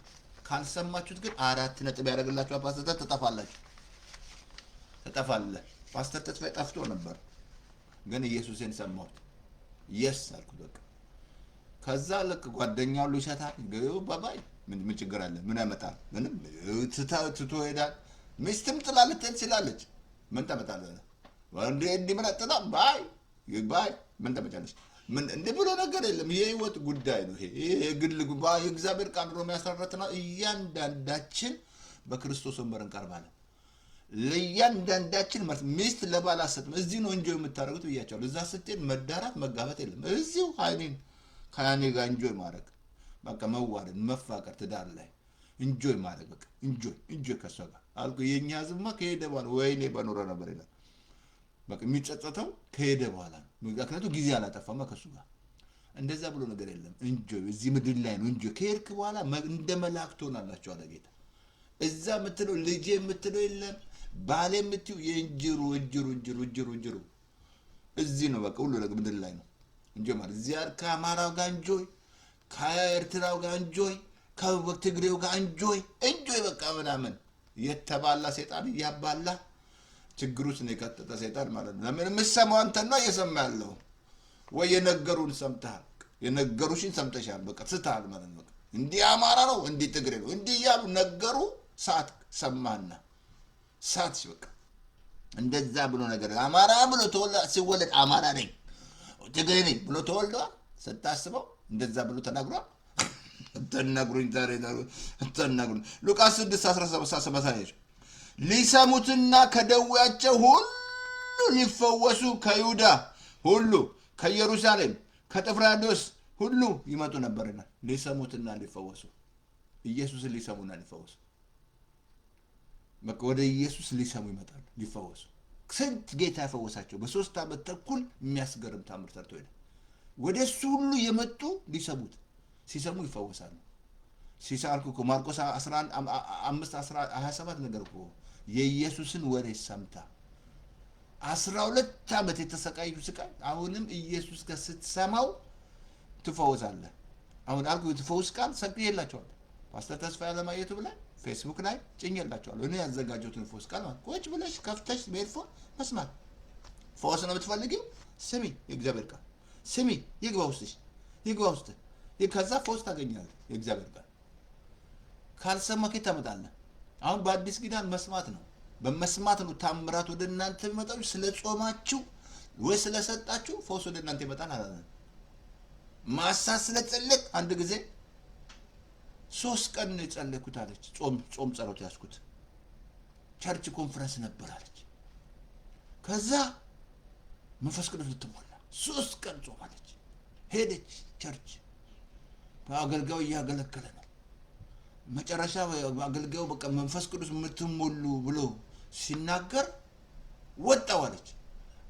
ካልሰማችሁት ግን 4 ነጥብ ያደርግላችኋል። ፓስተር ትጠፋለህ። ፓስተር ተስፋዬ ጠፍቶ ነበር፣ ግን ኢየሱስን ሰማሁት። የስ አልኩት በቃ። ከዛ ልክ ጓደኛው ሁሉ ይሰታል። ባባይ ምን ችግር አለ? ምን ያመጣል? ምንም ትቶ ሄዳል። ሚስትም ጥላለች ትችላለች። ምን ታመጣለህ? ወንዴ እንዲመጣ ባይ ምን ታመጣለች? ምን እንደ ብሎ ነገር የለም። የህይወት ጉዳይ ነው። ይሄ የግል ጉባኤ የእግዚአብሔር ቃል ነው የሚያስረትና እያንዳንዳችን በክርስቶስ ወንበር እንቀርባለን። ለእያንዳንዳችን ማለት ሚስት ለባል አትሰጥም። እዚህ ነው እንጆ የምታደርጉት ብያቸዋለሁ። እዛ ስትሄድ መዳራት መጋባት የለም። እዚሁ ከእኔ ጋር እንጆይ ማድረግ በቃ መዋደድ መፋቀር ትዳር ላይ እንጆይ ማድረግ በቃ እንጆይ ከሷ ጋር አልኩ። የኛ ህዝብማ ከሄደ በኋላ ወይኔ በኖረ ነበር ይላል። በቃ የሚጸጸተው ከሄደ በኋላ ነው። ምክንያቱም ጊዜ አላጠፋማ ከሱ ጋር እንደዛ ብሎ ነገር የለም። እንጆይ እዚህ ምድር ላይ ነው እንጆይ። ከሄድክ በኋላ እንደ መላእክት ትሆናላችሁ አለ ጌታ። እዛ የምትለው ልጄ የምትለው የለም፣ ባሌ የምትዩ የእንጅሩ እንጅሩ እዚህ ነው በቃ ሁሉ ነገር ምድር ላይ ነው እንጆይ ማለት። እዚህ ከአማራው ጋር እንጆይ፣ ከኤርትራው ጋር እንጆይ፣ ከትግሬው ጋር እንጆይ በቃ ምናምን የተባላ ሰይጣን እያባላ ችግር ውስጥ ነው የከተተ ሰይጣን ማለት ነው። ለምን የምትሰማው አንተን ነው እየሰማ ያለው ወይ የነገሩን ሰምተሃል፣ የነገሩሽን ሰምተሻል፣ በቃ ስተሃል ማለት ነው። እንዲህ አማራ ነው እንዲህ ትግሬ ነው እንዲህ እያሉ ነገሩ ሰዓት ሰማና ሰዓት በቃ እንደዛ ብሎ ነገር አማራ ብሎ ሲወለድ አማራ ነኝ ትግሬ ነኝ ብሎ ተወልደዋል። ስታስበው እንደዛ ብሎ ተናግሯል። ተናግሩኝ ዛሬ ተናግሩኝ። ሉቃስ 6:17 ሊሰሙትና ከደዌያቸው ሁሉ ሊፈወሱ ከይሁዳ ሁሉ ከኢየሩሳሌም ከጥፍራዶስ ሁሉ ይመጡ ነበርና ሊሰሙትና ሊፈወሱ ኢየሱስን ሊሰሙና ሊፈወሱ በቃ ወደ ኢየሱስ ሊሰሙ ይመጣሉ ሊፈወሱ። ስንት ጌታ ያፈወሳቸው በ3 ዓመት ተኩል የሚያስገርም ታምር ሰርቶ ሄደ። ወደ እሱ ሁሉ የመጡ ሊሰሙት ሲሰሙ ይፈወሳሉ። ሲሳልኩ እኮ ማርቆስ 11:5-27 ነገር እኮ የኢየሱስን ወሬ ሰምታ 12 ዓመት የተሰቃዩ ስቃይ አሁንም ኢየሱስ ጋር ስትሰማው ትፈወሳለህ። አሁን አልኩ ትፈውስ ቃል ሰቅዬላቸዋለሁ። ፓስተር ተስፋ ያለማየቱ ብላ ፌስቡክ ላይ ጭኜላቸዋለሁ። እኔ ያዘጋጀሁትን ፈውስ ቃል ማለት ቁጭ ብለሽ ከፍተሽ በኤርፎን መስማት። ፈውስ ነው የምትፈልጊው? ስሚ የእግዚአብሔር ቃል ስሚ፣ ይግባ ውስጥ ከዛ ፈውስ ታገኛለህ። የእግዚአብሔር ቃል ካልሰማህ ከየት ታመጣለህ? አሁን በአዲስ ኪዳን መስማት ነው፣ በመስማት ነው ታምራት ወደ እናንተ የሚመጣው። ስለ ጾማችሁ ወይ ስለሰጣችሁ ፈውስ ወደ እናንተ ይመጣል አላለም። ማሳት ስለጸለቅ አንድ ጊዜ 3 ቀን ነው የጸለይኩት አለች። ጾም ጸሎት ያዝኩት ቸርች ኮንፈረንስ ነበር አለች። ከዛ መንፈስ ቅዱስ ልትሞላ 3 ቀን ጾም አለች። ሄደች ቸርች፣ አገልጋዩ እያገለገለ ነው። መጨረሻ አገልጋዩ በቃ መንፈስ ቅዱስ የምትሞሉ ብሎ ሲናገር ወጣው አለች።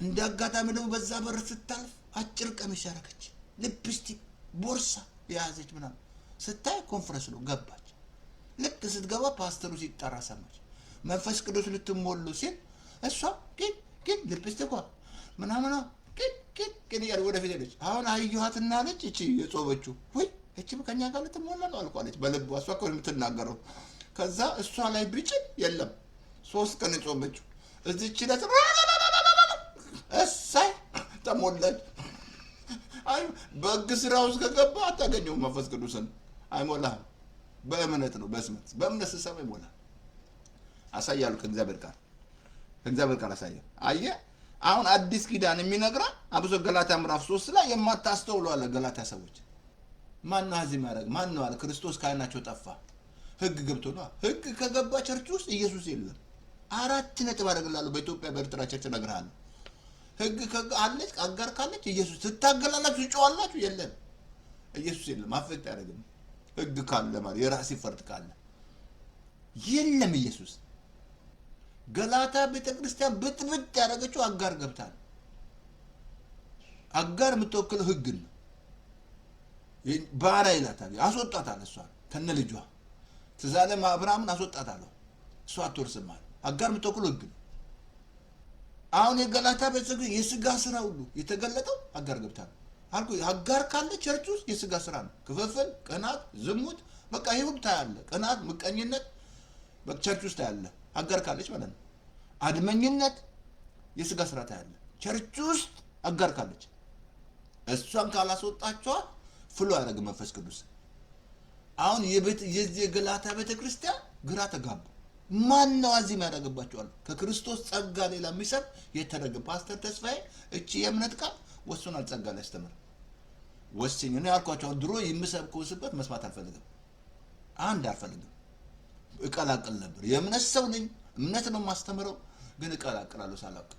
እንደ አጋጣሚ ደግሞ በዛ በር ስታልፍ አጭር ቀሚስ ያደረገች ሊፕስቲክ ቦርሳ የያዘች ምናምን ስታይ ኮንፈረንስ ነው ገባች። ልክ ስትገባ ፓስተሩ ሲጠራ ሰማች። መንፈስ ቅዱስ ልትሞሉ ሲል እሷ ግን ሊፕስቲኳ ምናምን ግን እያለ ወደፊት ሄደች። አሁን አየኋትና አለች እቺ የጾመችው ወይ እቺ ከኛ ጋር ልትሞላ ነው አልኳለች በልቧ። እሷ እኮ የምትናገረው ከዛ እሷ ላይ ቢጭን የለም 3 ቀን የጾመችው እዚህች ዕለት እሳይ ተሞላች። አይ በሕግ ስራ ውስጥ ከገባ አታገኘውም መንፈስ ቅዱስን አይሞላህም። በእምነት ነው በእምነት ስትሰማ ይሞላል። አሳያለሁ ከእግዚአብሔር ቃል አሳያለሁ። አየህ አሁን አዲስ ኪዳን የሚነግራ አብሶ ገላትያ ምዕራፍ 3 ላይ የማታስተውሉ አለ። ገላትያ ሰዎች ማን አዚም ያደርግ ማን ነው አለ። ክርስቶስ ካህናቸው ጠፋ፣ ሕግ ገብቶ ነው። ሕግ ከገባ ቸርች ውስጥ ኢየሱስ የለም። 4 ነጥብ አደርግልሃለሁ። በኢትዮጵያ በኤርትራ ቸርች እነግርሃለሁ። ሕግ አለች አጋር ካለች ኢየሱስ ትታገላላችሁ፣ ትጮዋላችሁ፣ የለም ኢየሱስ የለም። አፈቅት ያደርግም ሕግ ካለ ማለት የራስ ይፈርድ ካለ የለም ኢየሱስ። ገላትያ ቤተክርስቲያን ብጥብጥ ያደረገችው አጋር ገብታል። አጋር የምትወክለው ሕግን ነው። ባሪያ ይላታል፣ አስወጣታል። እሷ ከነ ልጇ ትዛለም አብርሃምን አስወጣታለሁ፣ እሷ አትወርስም ማለት አጋር የምትወክለው ሕግ ነው። አሁን የገላትያ ቤተክርስቲያን የስጋ ስራ ሁሉ የተገለጠው አጋር ገብታል አልኩ። አጋር ካለ ቸርች ውስጥ የስጋ ስራ ነው። ክፍፍል፣ ቅናት፣ ዝሙት በቃ ይሄ ሁሉ ታያለ። ቅናት፣ ምቀኝነት በቸርች ውስጥ ታያለ። አጋር ካለች ማለት ነው። አድመኝነት የስጋ ስራ ታያለ ቸርች ውስጥ አጋር ካለች። እሷን ካላስወጣቸዋል ፍሎ ያደረገ መንፈስ ቅዱስ። አሁን የዚህ የገላትያ ቤተክርስቲያን ግራ ተጋቡ። ማን ነው አዚም ያደረገባቸዋል? ከክርስቶስ ጸጋ ሌላ የሚሰብ የተደረገ ፓስተር ተስፋዬ እቺ የእምነት ቃል ወስኗል። ጸጋ ላይ አስተምር ወስኝ ነው ያልኳቸው። ድሮ የምሰብከው ስብከት መስማት አልፈልግም። አልፈልግም። እቀላቅል ነበር። የእምነት ሰው ነኝ፣ እምነት ነው የማስተምረው፣ ግን እቀላቅላለሁ ሳላውቅ።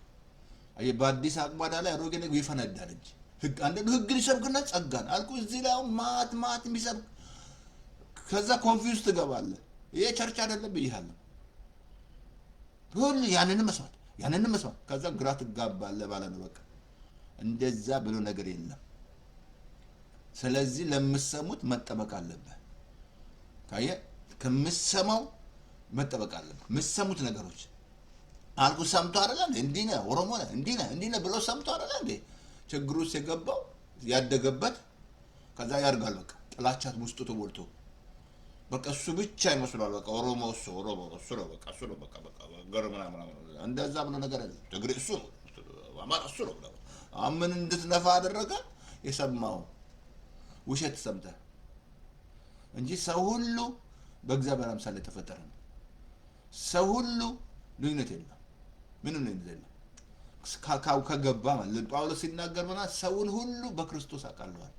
አይ በአዲስ አቅማዳ ላይ አሮጌ ነገር ይፈነዳል እንጂ ሕግ አንደኛ ሕግ ሊሰብክና ጸጋን አልኩ። እዚህ ላይ ማት የሚሰብክ ከዛ ኮንፊውዝ ትገባለህ። ይሄ ቸርች አይደለም ብዬሃለሁ። ሁሉ ያንንም መስማት ከዛ ግራ ትጋባለህ ማለት ነው። በቃ እንደዛ ብሎ ነገር የለም። ስለዚህ ለምትሰሙት መጠበቅ አለበት። ካየ ከምትሰማው መጠበቅ አለበት። የምትሰሙት ነገሮች አልኩ ሰምቶ አይደለ እንዲህ ነህ ኦሮሞ ነህ እንዲህ ነህ ብሎ ሰምቶ አይደለ እንዴ ችግሩ ውስጥ የገባው ያደገበት። ከዛ ያርጋል በቃ ጥላቻት ውስጡ ተወልቶ በቃ እሱ ብቻ ይመስላል። በቃ ኦሮሞ እሱ ነው በቃ ገር ምናምን እንደዛ ብሎ ነገር አለ። ትግሬ እሱ ነው አማራ እሱ ነው ብለው ምን እንድትነፋ አደረገ። የሰማው ውሸት ሰምተህ እንጂ ሰው ሁሉ በእግዚአብሔር አምሳል የተፈጠረ ነው። ሰው ሁሉ ልዩነት የለም፣ ምንም ልዩነት የለም። ከገባ ማለት ጳውሎስ ሲናገር ማለት ሰውን ሁሉ በክርስቶስ አቃለዋል።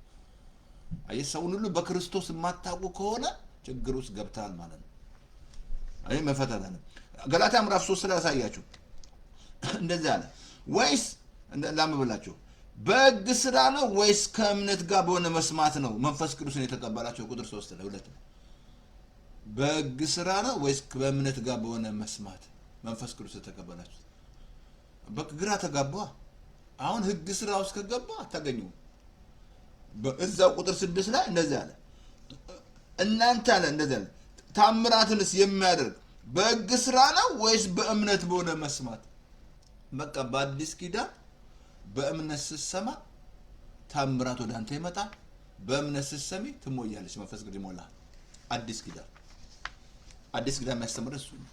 አይ ሰውን ሁሉ በክርስቶስ የማታውቁ ከሆነ ችግር ውስጥ ገብታል ማለት ነው። አይ መፈታታ ነው። ገላትያ ምዕራፍ 3 ላይ ያሳያችሁ እንደዚህ አለ። ወይስ ላምብላችሁ በሕግ ስራ ነው ወይስ ከእምነት ጋር በሆነ መስማት ነው መንፈስ ቅዱስን የተቀበላቸው? ቁጥር 3 ላይ ሁለት ነው። በሕግ ስራ ነው ወይስ በእምነት ጋር በሆነ መስማት መንፈስ ቅዱስ የተቀበላችሁ? በቃ ግራ ተጋባ። አሁን ሕግ ስራ ውስጥ ከገባ አታገኙ። በእዛው ቁጥር 6 ላይ እንደዚህ አለ። እናንተ አለ እንደዚህ አለ ታምራትንስ የሚያደርግ በሕግ ስራ ነው ወይስ በእምነት በሆነ መስማት? በቃ በአዲስ ኪዳን በእምነት ስትሰማ ታምራት ወደ አንተ ይመጣል። በእምነት ስትሰሚ ትሞያለች፣ መንፈስ ቅዱስ ይሞላል። አዲስ ኪዳን የሚያስተምር እሱ ነው።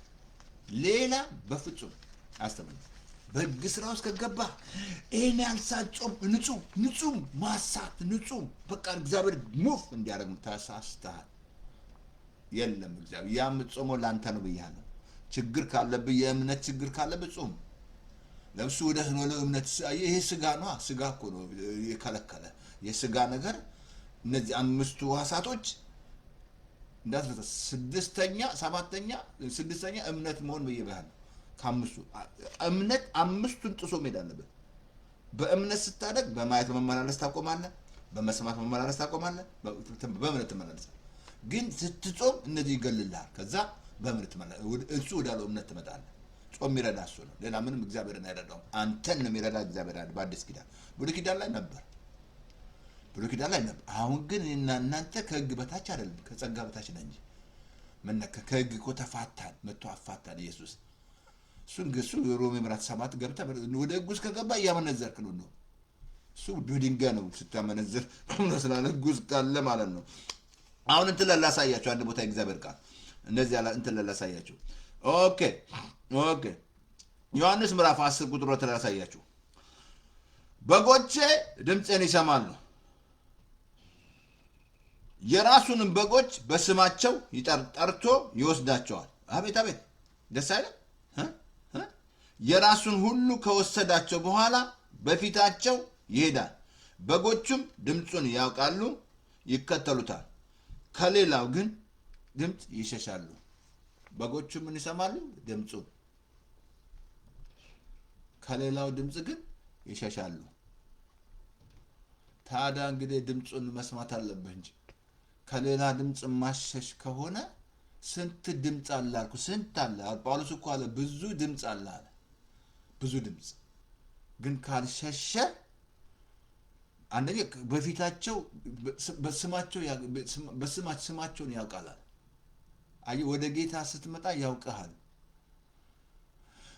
ሌላ በፍጹም አያስተምርም። በሕግ ስራ ውስጥ ከገባ ይሄን ያልሳጾም ንጹህ ማሳት ንጹህ በቃ እግዚአብሔር ሙፍ እንዲያደርግ ተሳስተሃል። የለም እግዚአብሔር ያምጾሞ ላንተ ነው ብያለሁ። ችግር ካለብህ የእምነት ችግር ካለብህ ጾም። ለምሱ ወደ እምነት ይሄ ስጋ ነው። ስጋ እኮ ነው የከለከለ የስጋ ነገር። እነዚህ አምስቱ ዋሳቶች እንዳትረሳ። ስድስተኛ እምነት መሆን በየባህል ከአምስቱ እምነት አምስቱን ጥሶ መሄድ አለበት። በእምነት ስታደግ በማየት መመላለስ ታቆማለህ፣ በመስማት መመላለስ ታቆማለህ፣ በእምነት ትመላለሳለህ። ግን ስትጾም እነዚህ ይገልልሃል። ከዛ በእምነት እሱ ወዳለው እምነት ትመጣለህ። ጾም የሚረዳ እሱ ነው። ሌላ ምንም እግዚአብሔርን አይረዳውም። አንተን ነው የሚረዳ እግዚአብሔር። በአዲስ ኪዳን ብሉይ ኪዳን ላይ ነበር። አሁን ግን እናንተ ከሕግ በታች አይደለም ከጸጋ በታች ነን እንጂ ምን ከሕግ እኮ ተፋታን፣ መጥቶ አፋታን ኢየሱስ። እሱ ሮሜ ምዕራፍ 7 ገብተህ ወደ ሕግ ውስጥ ከገባ እያመነዘርክ ነው። እሱ ድንጋይ ነው ስታመነዝር ነው ስላለ ሕግ ውስጥ ካለ ማለት ነው። አሁን እንትን ላሳያችሁ አንድ ቦታ እግዚአብሔር ቃል እንደዚህ ያለ እንትን ላሳያችሁ። ኦኬ ዮሐንስ ምዕራፍ 10 ቁጥር 2 ላሳያችሁ። በጎቼ ድምፄን ይሰማሉ፣ የራሱንም በጎች በስማቸው ጠርቶ ይወስዳቸዋል። አቤት አቤት ደስ አይልም? የራሱን ሁሉ ከወሰዳቸው በኋላ በፊታቸው ይሄዳል። በጎቹም ድምፁን ያውቃሉ፣ ይከተሉታል። ከሌላው ግን ድምፅ ይሸሻሉ። በጎቹ ምን ይሰማሉ? ድምፁን። ከሌላው ድምፅ ግን ይሸሻሉ። ታዲያ እንግዲህ ድምፁን መስማት አለብህ እንጂ ከሌላ ድምፅ ማሸሽ ከሆነ ስንት ድምፅ አለ አልኩ። ስንት አለ? ጳውሎስ እኮ አለ ብዙ ድምፅ አለ አለ። ብዙ ድምፅ ግን ካልሸሸ አንደኛ በፊታቸው ስማቸውን ያውቃላል። አይ ወደ ጌታ ስትመጣ ያውቀሃል።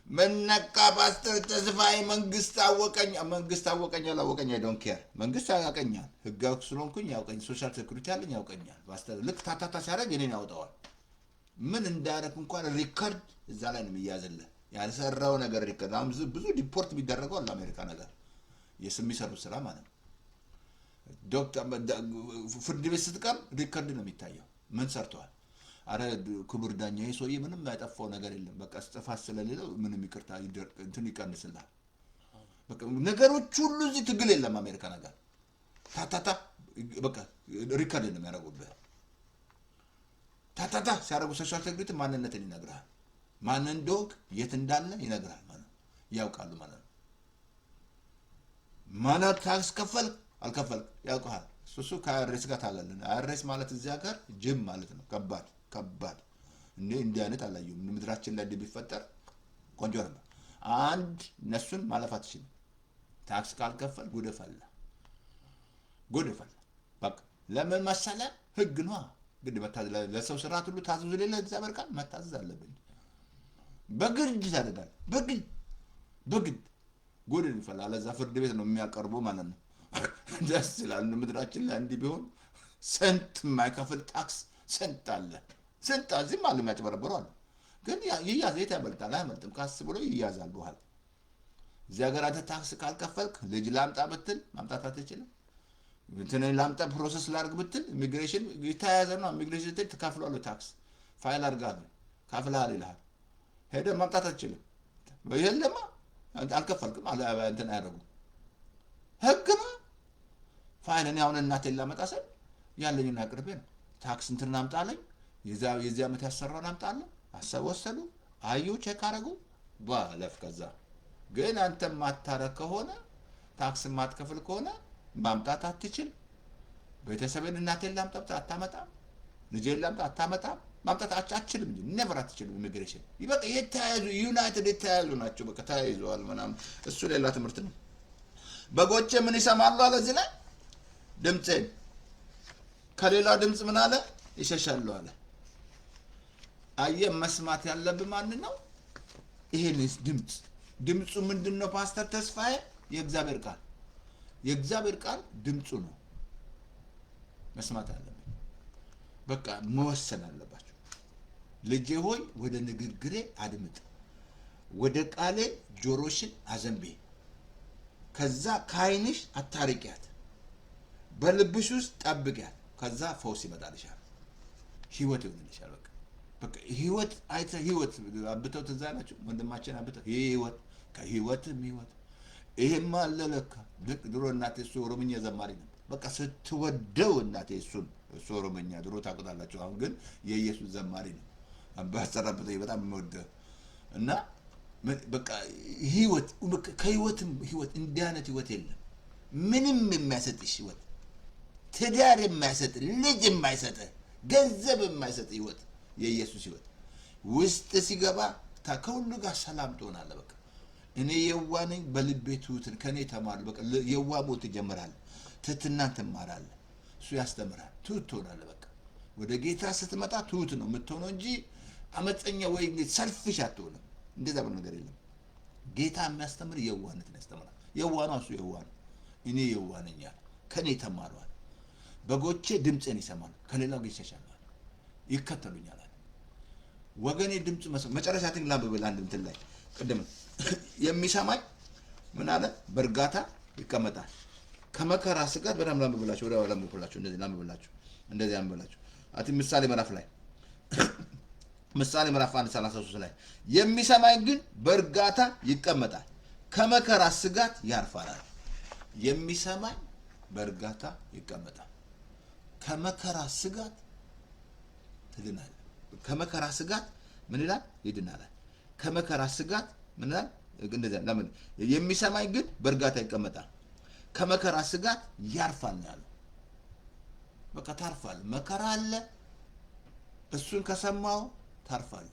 መነቃ ፓስተር ተስፋዬ መንግስት አወቀኝ አላወቀኝ አይ ዶንት ኬር። መንግስት ያውቀኛል፣ ህጋዊ ስለሆንኩኝ ያውቀኝ፣ ሶሻል ሴኩሪቲ አለኝ ያውቀኛል። ፓስተር ልክ ታታታ ሲያደርግ እኔን ያውጣዋል። ምን እንዳደረክ እንኳን ሪከርድ እዛ ላይ ነው የሚያዝልህ። ያልሰራው ነገር ሪከርድ። አሁን ብዙ ዲፖርት የሚደረገው አለ አሜሪካ ነገር የሚሰሩት ስራ ማለት ነው። ፍርድ ቤት ስትቀርብ ሪከርድ ነው የሚታየው። ምን ሰርተዋል? አረ ክቡር ዳኛ ይሄ ሰውዬ ምንም ያጠፋው ነገር የለም፣ በቃ ጥፋት ስለሌለው ምንም ይቅርታ እንትን ይቀንስልሃል። በቃ ነገሮች ሁሉ እዚህ ትግል የለም አሜሪካ ነገር ታታታ በቃ ሪከርድ ነው የሚያደርጉብህ። ታታታ ሲያደርጉ ሶሻል ሴኩሪቲ ማንነትን ይነግራል። ማን እንደሆንክ የት እንዳለ ይነግራል ማለት ነው። ያውቃሉ ማለት ነው። ማን ታክስ ከፈልክ አልከፈልክ ያውቃል። እሱ ከአይአርኤስ ጋር ታገልን። አይአርኤስ ማለት እዚህ ሀገር ጅም ማለት ነው። ከባድ እንዲህ አይነት አላየሁም ምድራችን ላይ ቢፈጠር ቆንጆ ነበር። አንድ እነሱን ማለፍ አትችልም። ታክስ ካልከፈል ጉድ ፈላ። በቃ ለምን መሰለ ህግ ነው ግድ መታዘዝ ለሰው ስርዓት ሁሉ ታዘዙ ለሌለ እግዚአብሔር ቃል መታዘዝ አለብን በግድ ታደርጋል በግድ ጎድን ይፈላል ለዛ ፍርድ ቤት ነው የሚያቀርቡ ማለት ነው ደስ ይላል ምድራችን ላይ እንዲህ ቢሆን ስንት የማይከፍል ታክስ ስንት አለ ስንት እዚህም አለ የሚያጭበረብሩ አለ ግን ይያዝ የት ያመልጣል አይመልጥም ካስ ብሎ ይያዛል በኋላ እዚህ ሀገር አንተ ታክስ ካልከፈልክ ልጅ ላምጣ ብትል ማምጣት አትችልም እንትን ላምጣ ፕሮሰስ ላድርግ ብትል ኢሚግሬሽን ይታያዘ ነው ኢሚግሬሽን ትከፍላለህ ታክስ ፋይል አድርጋለህ ከፍለሃል ይልሃል ሄደህ ማምጣት አትችልም የለማ አልከፈልክም እንትን አያደርጉም ህግ ነው ፋይል እኔ አሁን እናቴን ላመጣ ስል ያለኝን አቅርቤ ነው ታክስ እንትን አምጣለኝ የዚህ ዓመት ያሰራውን አምጣለህ አሰብ ወሰዱ አዩ ቼክ አደረጉ ባለፍ ከዛ ግን አንተ ማታረክ ከሆነ ታክስ ማትከፍል ከሆነ ማምጣት አትችል ቤተሰብን እናቴን ላምጣ አታመጣም ልጄን ላምጣ አታመጣም ማምጣት አትችልም እንጂ never አትችልም ኢሚግሬሽን ይበቃ የተያዙ ዩናይትድ የተያዙ ናቸው በቃ ተያይዘዋል ምናምን እሱ ሌላ ትምህርት ነው በጎቼ ምን ይሰማሉ አለ እዚህ ላይ ድምጼን ከሌላ ድምጽ ምን አለ ይሸሻሉ አለ አየ መስማት ያለብን ማን ነው ይሄንስ ድምጹ ምንድነው ፓስተር ተስፋዬ የእግዚአብሔር ቃል ድምጹ ነው መስማት አለብን በቃ መወሰን አለባችሁ ልጄ ሆይ ወደ ንግግሬ አድምጥ ወደ ቃሌ ጆሮሽን አዘንቤ ከዛ ካይንሽ አታርቂያት በልብሽ ውስጥ ጠብቂያት ከዛ ፈውስ ይመጣልሻል ህይወት ይሆንልሻል በቃ ህይወት አይተ ህይወት አብተው ተዛላችሁ ወንድማችን አብተው ህይወት ከህይወትም ህይወት ይሄማ አለለካ ድሮ እናቴ እሱ ኦሮምኛ ዘማሪ ነው በቃ ስትወደው እናቴ እሱ ኦሮምኛ ድሮ ታውቁታላችሁ አሁን ግን የኢየሱስ ዘማሪ ነው አባሰራበት በጣም የሚወደው እና በቃ ህይወት ከህይወትም ህይወት እንዲህ አይነት ህይወት የለም ምንም የሚያሰጥሽ ህይወት ትዳር የማይሰጥ ልጅ የማይሰጥ ገንዘብ የማይሰጥ ህይወት የኢየሱስ ህይወት ውስጥ ሲገባ ከሁሉ ጋር ሰላም ትሆናለህ በቃ እኔ የዋነኝ በልቤ ትሁትን ከኔ ተማሩ በቃ የዋ ሞት ይጀምራል ትህትናን ትማራለህ እሱ ያስተምራል ትሁት ትሆናለህ በቃ ወደ ጌታ ስትመጣ ትሁት ነው የምትሆነው እንጂ አመፀኛ ወይ ሰልፍሽ አትሆንም እንደዛ ብሎ ነገር የለም ጌታ የሚያስተምር የዋነትን ያስተምራል የዋነው እሱ የዋነ እኔ የዋነኛ ከኔ ተማሩ በጎቼ ድምጽን ይሰማሉ ከሌላው ጋር ይሸሻሉ ይከተሉኛል ወገኔ ድምጽ መጨረሻ ትንሽ ላምበል አንድ እንትን ላይ ቀደም የሚሰማኝ ምን አለ በርጋታ ይቀመጣል ከመከራ ስጋት በጣም ላምበላችሁ ወደ ላምበላችሁ እንደዚህ ላምበላችሁ አቲ ምሳሌ ምዕራፍ ላይ ምሳሌ ምዕራፍ 1:33 ላይ የሚሰማኝ ግን በርጋታ ይቀመጣል ከመከራ ስጋት ያርፋል የሚሰማኝ በርጋታ ይቀመጣል ከመከራ ስጋት ትድናለህ ከመከራ ስጋት ምን ይላል ይድናል ከመከራ ስጋት ምን ይላል እንደዛ ለምን የሚሰማኝ ግን በርጋታ ይቀመጣል ከመከራ ስጋት ያርፋል ያለው በቃ ታርፋል መከራ አለ እሱን ከሰማው ታርፋል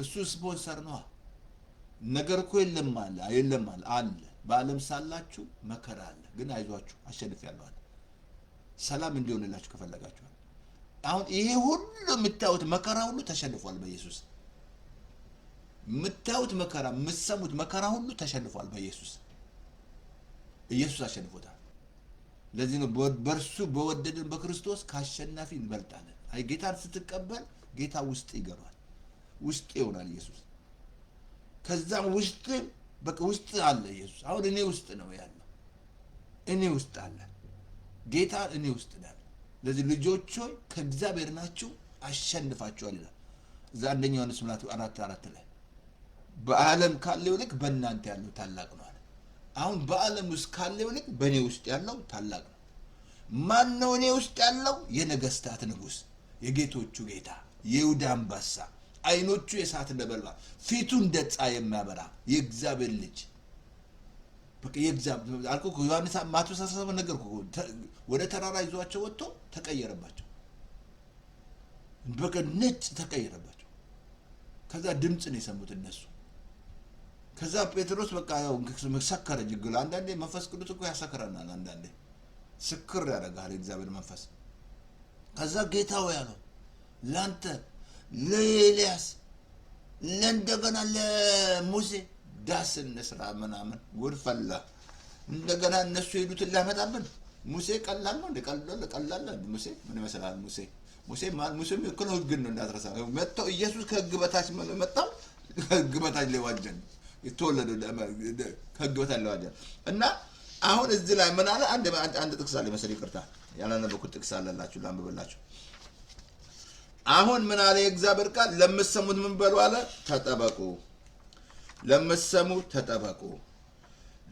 እሱ ስፖንሰር ነው ነገር እኮ የለም አለ በአለም ሳላችሁ መከራ አለ ግን አይዟችሁ አሸንፊያለሁ ሰላም እንዲሆንላችሁ ከፈለጋችሁ አሁን ይሄ ሁሉ የምታዩት መከራ ሁሉ ተሸንፏል በኢየሱስ የምታዩት መከራ የምትሰሙት መከራ ሁሉ ተሸንፏል በኢየሱስ ኢየሱስ አሸንፎታል ለዚህ ነው በእርሱ በወደደን በክርስቶስ ካሸናፊ እንበልጣለን አይ ጌታን ስትቀበል ጌታ ውስጥ ይገባል ውስጥ ይሆናል ኢየሱስ ከዛም ውስጥ በቃ ውስጥ አለ ኢየሱስ አሁን እኔ ውስጥ ነው ያለው እኔ ውስጥ አለ ጌታ እኔ ውስጥ ነው ለዚህ ልጆች ሆይ ከእግዚአብሔር ናችሁ አሸንፋችኋል ይላል እዛ አንደኛ ዮሐንስ 4:4 ላይ በዓለም ካለው ልክ በእናንተ ያለው ታላቅ ነው አለ አሁን በዓለም ውስጥ ካለው ልክ በእኔ ውስጥ ያለው ታላቅ ነው ማን ነው እኔ ውስጥ ያለው የነገስታት ንጉስ የጌቶቹ ጌታ የይሁዳ አንበሳ አይኖቹ የእሳት ነበልባል ፊቱ እንደ ፀሐይ የሚያበራ የእግዚአብሔር ልጅ በቃ የእግዚአብሔር አልኩ ዮሐንስ ማቴዎስ 17 ነገር ወደ ተራራ ይዟቸው ወጥቶ ተቀየረባቸው በቃ ነጭ ተቀየረባቸው ከዛ ድምጽ ነው የሰሙት እነሱ ከዛ ጴጥሮስ በቃ ያው ሰከረ ጅግሉ አንዳንዴ መንፈስ ቅዱስ እኮ ያሰከረናል አንዳንዴ ስክር ያደርጋል የእግዚአብሔር መንፈስ። ከዛ ጌታው ያለው ላንተ ለኤልያስ ለእንደገና ለሙሴ ዳስ እንስራ ምናምን ጉድ ፈላ። እንደገና እነሱ ሄዱትን ላመጣብን ሙሴ ቀላል ነው እንደ ቀላል ሙሴ ምን ይመስላል? ሙሴም እኮ ህግ ነው እንዳትረሳ። መጣው ኢየሱስ ከህግ በታች መጣው ከህግ በታች ሊዋጀን የተወለደው ከህግ በታች ሊዋጀን እና አሁን እዚህ ላይ ምን አለ? አንድ ጥቅስ አለ መሰለኝ፣ ይቅርታ ያላነበብኩት ጥቅስ አለላችሁ ላንብብላችሁ። አሁን ምን አለ የእግዚአብሔር ቃል? ለምትሰሙት ምን በሉ አለ? ተጠበቁ። ለምትሰሙ ተጠበቁ።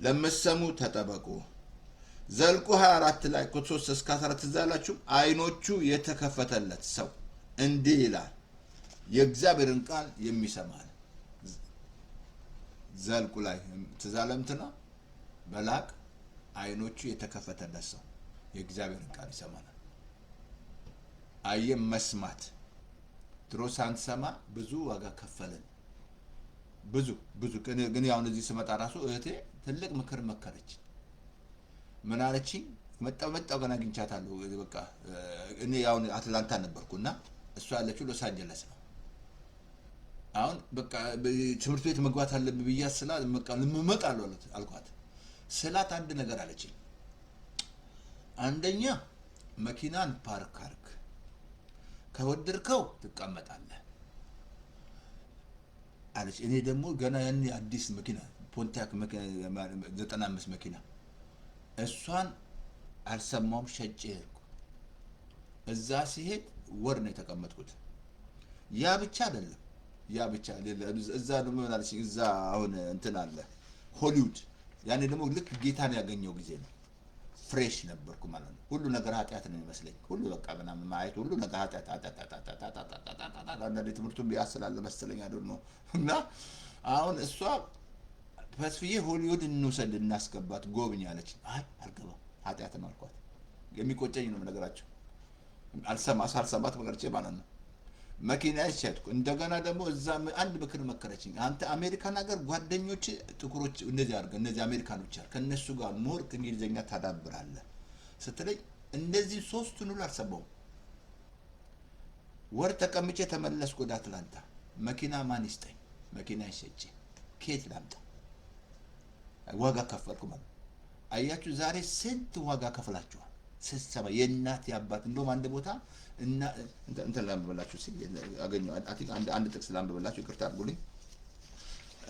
ለምትሰሙ ተጠበቁ። ዘልቁ 24 ላይ ከ3 እስከ 14 ትዛላችሁ። አይኖቹ የተከፈተለት ሰው እንዲህ ይላል የእግዚአብሔርን ቃል የሚሰማ ነው። ዘልቁ ላይ ትዛለምትና በላቅ አይኖቹ የተከፈተለት ሰው የእግዚአብሔርን ቃል ይሰማል። አየም መስማት ድሮ ሳንሰማ ብዙ ዋጋ ከፈለን። ብዙ ግን ያው እዚህ ስመጣ ራሱ እህቴ ትልቅ ምክር መከረች። ምን አለችኝ? መጣው ገና አግኝቻታለሁ። በቃ እኔ ያው አትላንታ ነበርኩና እሷ ያለችው ሎስ አንጀለስ ነው። አሁን በቃ ትምህርት ቤት መግባት አለብኝ ብዬ ስላት በቃ ልመጣለሁ አልኳት። ስላት አንድ ነገር አለችኝ። አንደኛ መኪናን ፓርክ አርክ፣ ከወደድከው ትቀመጣለህ አለች። እኔ ደግሞ ገና ያኔ አዲስ መኪና ፖንቲያክ መኪና 95 መኪና እሷን አልሰማውም፣ ሸጬ ሄድኩ። እዛ ሲሄድ ወር ነው የተቀመጥኩት። ያ ብቻ አይደለም እዛ ደግሞ ማለት እዛ አሁን እንትን አለ ሆሊውድ። ያኔ ደግሞ ልክ ጌታን ያገኘው ጊዜ ነው። ፍሬሽ ነበርኩ ማለት ነው። ሁሉ ነገር ኃጢአት ነው የሚመስለኝ። ሁሉ በቃ ምናምን ማየት ሁሉ ነገር ኃጢአት አንዳንዴ ትምህርቱን ቢያስላለ መሰለኝ አይደል ነው። እና አሁን እሷ ተስፍዬ ሆሊውድ እንውሰድ እናስገባት ጎብኝ አለች። አልገባም ኃጢአት ነው አልኳት። የሚቆጨኝ ነው ነገራቸው። ሳልሰማት መቅረቼ ማለት ነው። መኪና ሸጥኩ። እንደገና ደግሞ እዛ አንድ ምክር መከረችኝ። አንተ አሜሪካን ሀገር ጓደኞች ጥቁሮች እንደዚህ አድርገህ እነዚህ አሜሪካኖች አር ከነሱ ጋር ሞር እንግሊዝኛ ታዳብራለህ ስትለኝ እንደዚህ ሶስቱን ሁሉ አልሰማሁም። ወር ተቀምጬ ተመለስኩ ወደ አትላንታ። መኪና ማን ይስጠኝ? መኪና ሸጬ ከየት ላምጣ? ዋጋ ከፈልኩ ማለት አያችሁ። ዛሬ ስንት ዋጋ ከፍላችኋል ስትሰማ የእናት ያባት። እንደውም አንድ ቦታ እና እንትን ላንብብላችሁ ሲል አገኘሁ። አንድ ጥቅስ ላንብብላችሁ፣ ይቅርታ አድርጉልኝ።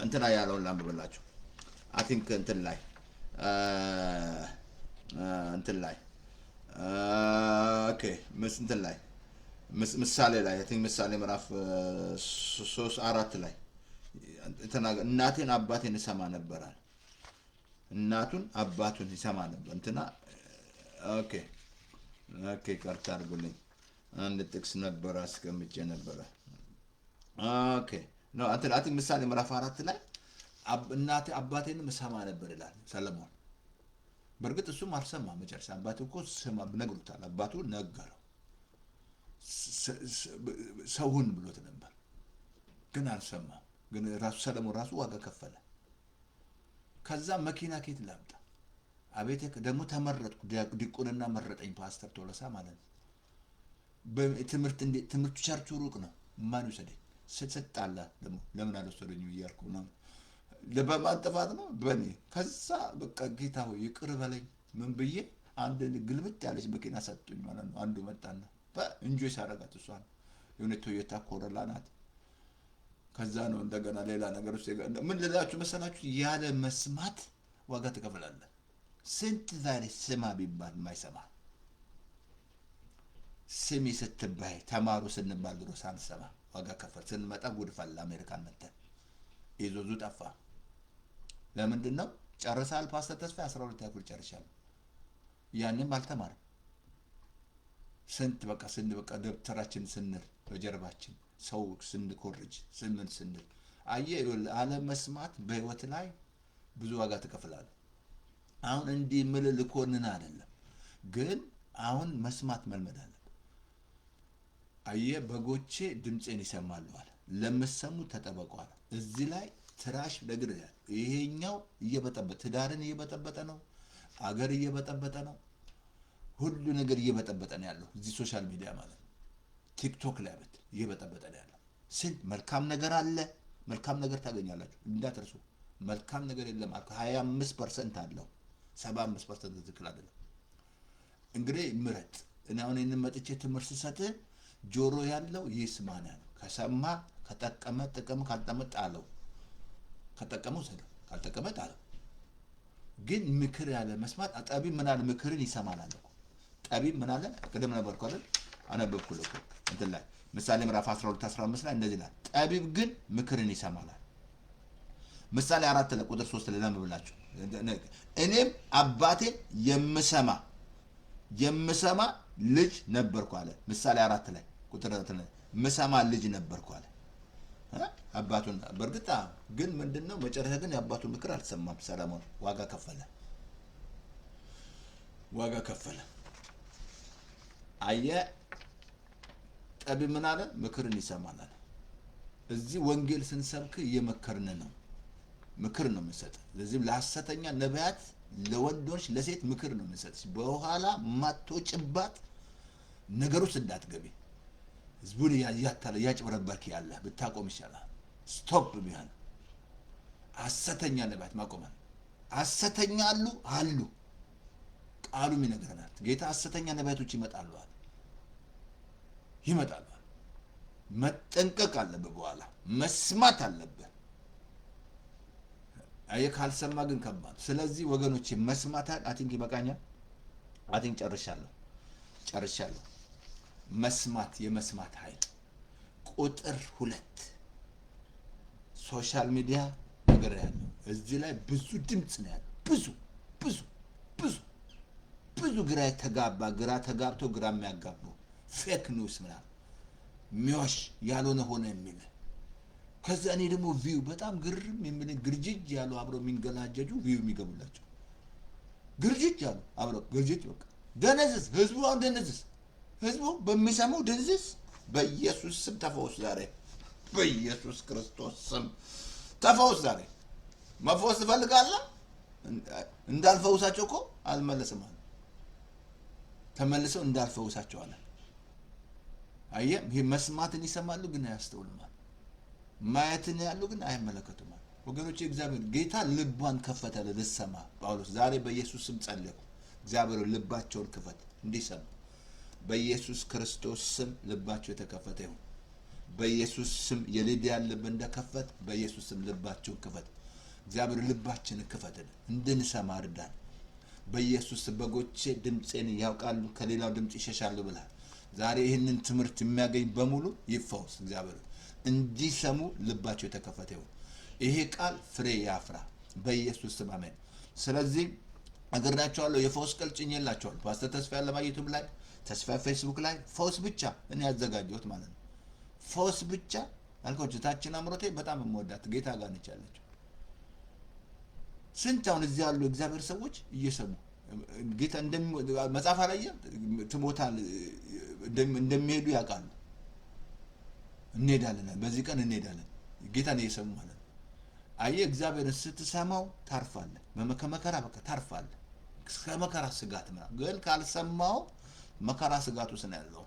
እንትና ያለውን ላንብብላችሁ። አይ ቲንክ እንትን ላይ ኦኬ እንትን ላይ ምሳሌ ላይ አይ ቲንክ ምሳሌ ምዕራፍ 3:4 ላይ እናቴን አባቴን እሰማ ነበራል። እናቱን አባቱን ይሰማ ነበር። እንትና ኦኬ ይቅርታ አድርጉልኝ። አንድ ጥቅስ ነበር አስቀምጬ ነበረ። ኦኬ ነው አንቲ ምሳሌ ምዕራፍ 4 ላይ እናቴ አባቴንም እሰማ ነበር ይላል ሰለሞን። በእርግጥ እሱም አልሰማም። መጨረሻ አባቱ እኮ ስማ ነግሮታል። አባቱ ነገረው ሰውን ብሎት ነበር፣ ግን አልሰማም። ግን ራሱ ሰለሞን ራሱ ዋጋ ከፈለ። ከዛ መኪና ከየት ላምጣ? አቤት ደግሞ ተመረጥኩ። ዲቁንና መረጠኝ ፓስተር ቶለሳ ማለት ነው። ትምህርቱ ቸርቹ ሩቅ ነው። ማን ይወሰደኝ? ስትጣላ ደግሞ ለምን አልወሰደኝም እያልኩ ነው። በማን ጥፋት ነው? በእኔ። ከዛ በቃ ጌታ ሆይ ይቅር በለኝ ምን ብዬ አንድ ግልብጥ ያለች መኪና ሰጡኝ ማለት ነው። አንዱ መጣና እንጆይ ሳረጋት እሷን የሆነ ቶዮታ ኮሮላ ናት። ከዛ ነው እንደገና ሌላ ነገር ውስጥ ምን ልላችሁ መሰላችሁ? ያለ መስማት ዋጋ ትከፍላለህ። ስንት ዛሬ ስማ ቢባል የማይሰማ ስሚ ስትባይ ተማሩ ስንባል ድሮ ሳንሰማ ዋጋ ከፈል። ስንመጣ ጉድ ፈላ። አሜሪካን መተን ኢዞዙ ጠፋ። ለምንድን ነው? ጨርሳል ፓስተር ተስፋ 12 ያክል ጨርሻለሁ። ያንም አልተማርም። ስንት በቃ ደብተራችን ስንል በጀርባችን ሰው ስንኮርጅ ስንል አየህ። አለመስማት በህይወት ላይ ብዙ ዋጋ ትከፍላለህ። አሁን እንዲህ ምል ልኮንን አይደለም፣ ግን አሁን መስማት መልመድ አለብን። አየህ በጎቼ ድምፄን ይሰማሉ አለ። ለምትሰሙ ተጠበቁ አለ። እዚህ ላይ ትራሽ ለግር ያለ ይሄኛው እየበጠበጠ ትዳርን እየበጠበጠ ነው፣ አገር እየበጠበጠ ነው። ሁሉ ነገር እየበጠበጠ ነው ያለው እዚህ ሶሻል ሚዲያ ማለት ነው። ቲክቶክ ላይ ብት እየበጠበጠ ነው ያለው። ስንት መልካም ነገር አለ። መልካም ነገር ታገኛላችሁ እንዳትረሱ። መልካም ነገር የለም አልኩ 25% አለው 75% ትክክል አይደለም። እንግዲህ ምረጥ። እኔ አሁን ይህንን መጥቼ ትምህርት ስሰጥ ጆሮ ያለው ይስማና ነው። ከሰማ ከጠቀመ ጥቅም፣ ካልጠቀመ ጣለው። ከጠቀመው ሰደው፣ ካልጠቀመ ጣለው። ግን ምክር ያለ መስማት ጠቢብ ምን አለ? ምክርን ይሰማል አለ። ጠቢብ ምን አለ? ቅድም ነበርኩ አይደል? አነበብኩልህ እኮ እንትን ላይ ምሳሌ ምዕራፍ 12 15 ላይ እንደዚህ ይላል፣ ጠቢብ ግን ምክርን ይሰማል። ምሳሌ 4 ላይ ቁጥር 3 ላይ ለምብላችሁ እኔም አባቴን የምሰማ ልጅ ነበርኩ አለ። ምሳሌ 4 ላይ ቁጥር 4 ላይ ምሰማ ልጅ ነበርኩ አለ። አባቱን በእርግጥ ግን ምንድነው መጨረሻ ግን የአባቱን ምክር አልሰማም። ሰለሞን ዋጋ ከፈለ። አየ ጠቢብ ምን አለ? ምክርን ይሰማል አለ። እዚህ ወንጌል ስንሰብክ እየመከርን ነው። ምክር ነው የምንሰጥ። ለዚህም ለሐሰተኛ ነቢያት ለወንዶች ለሴት ምክር ነው የምንሰጥ። በኋላ ማትወጭባት ነገሮች እንዳትገቢ ህዝቡን ያጭበረበርክ ያለ ብታቆም ይሻላል። ስቶፕ ቢሆን ሐሰተኛ ነቢያት ማቆም። ሐሰተኛ አሉ ቃሉም ይነግረናል። ጌታ ሐሰተኛ ነቢያቶች ይመጣሉ። መጠንቀቅ አለብህ። በኋላ መስማት አለብህ። አየ ካልሰማ ግን ከባድ። ስለዚህ ወገኖቼ መስማት አቲንክ ይበቃኛል። አቲንክ ጨርሻለሁ። መስማት የመስማት ኃይል ቁጥር 2 ሶሻል ሚዲያ ነገር ያለው እዚህ ላይ ብዙ ድምጽ ነው ያለው። ብዙ ግራ ተጋብቶ ግራ የሚያጋቡ ፌክ ኒውስ ምናምን ሚዋሽ ያልሆነ ሆነ የሚል ከዛ እኔ ደግሞ ቪው በጣም ግርም የሚል ግርጅጅ ያለው አብረው የሚንገላጀጁ ቪው የሚገቡላቸው ግርጅጅ ያለው አብረው ግርጅጅ በቃ ደነዝዝ ህዝቡ በሚሰማው ደንዝዝ። በኢየሱስ ስም ተፈወስ ዛሬ። በኢየሱስ ክርስቶስ ስም ተፈወስ ዛሬ። መፈወስ ትፈልጋለህ? እንዳልፈውሳቸው እኮ አልመለስም አለ። ተመልሰው እንዳልፈውሳቸው አለ። አየህ፣ ይሄ መስማትን ይሰማሉ ግን አያስተውሉም። ማየትን ያሉ ግን አይመለከቱም። ወገኖቼ እግዚአብሔር ጌታ ልቧን ከፈተ ለሰማ ጳውሎስ ዛሬ በኢየሱስ ስም ጸለይኩ። እግዚአብሔር ልባቸውን ክፈት እንዲሰሙ በኢየሱስ ክርስቶስ ስም ልባቸው የተከፈተ ይሁን። በኢየሱስ ስም የሊዲያ ልብ እንደከፈት በኢየሱስ ስም ልባቸውን ክፈት። እግዚአብሔር ልባችንን ክፈትልን እንድንሰማ እርዳን። በኢየሱስ በጎቼ ድምጼን ያውቃሉ ከሌላው ድምጽ ይሸሻሉ ብለሃል። ዛሬ ይህንን ትምህርት የሚያገኝ በሙሉ ይፈውስ። እግዚአብሔር እንዲሰሙ ልባቸው የተከፈተ ይሁን። ይሄ ቃል ፍሬ ያፍራ በኢየሱስ ስም አሜን። ስለዚህ አገርናቸዋለሁ የፈውስ ቃል ጭኜላቸዋለሁ። ፓስተር ተስፋ ያለማ ዩቲዩብ ላይ ተስፋ ፌስቡክ ላይ ፈውስ ብቻ እኔ ያዘጋጀሁት ማለት ነው። ፈውስ ብቻ አልኳችሁ። ታችን አምሮቴ በጣም የምወዳት ጌታ ጋር ነች ያለችው። ስንት አሁን እዚህ ያሉ እግዚአብሔር ሰዎች እየሰሙ ጌታ መጽሐፍ ላይ ትሞታል እንደሚሄዱ ያውቃሉ። እንሄዳለን፣ በዚህ ቀን እንሄዳለን። ጌታን እየሰሙ ማለት ነው። አየህ እግዚአብሔርን ስትሰማው ታርፋለህ። ከመከራ በቃ ታርፋለህ። ከመከራ ስጋት ምናምን ግን ካልሰማው መከራ ስጋት ውስጥ ነው ያለው።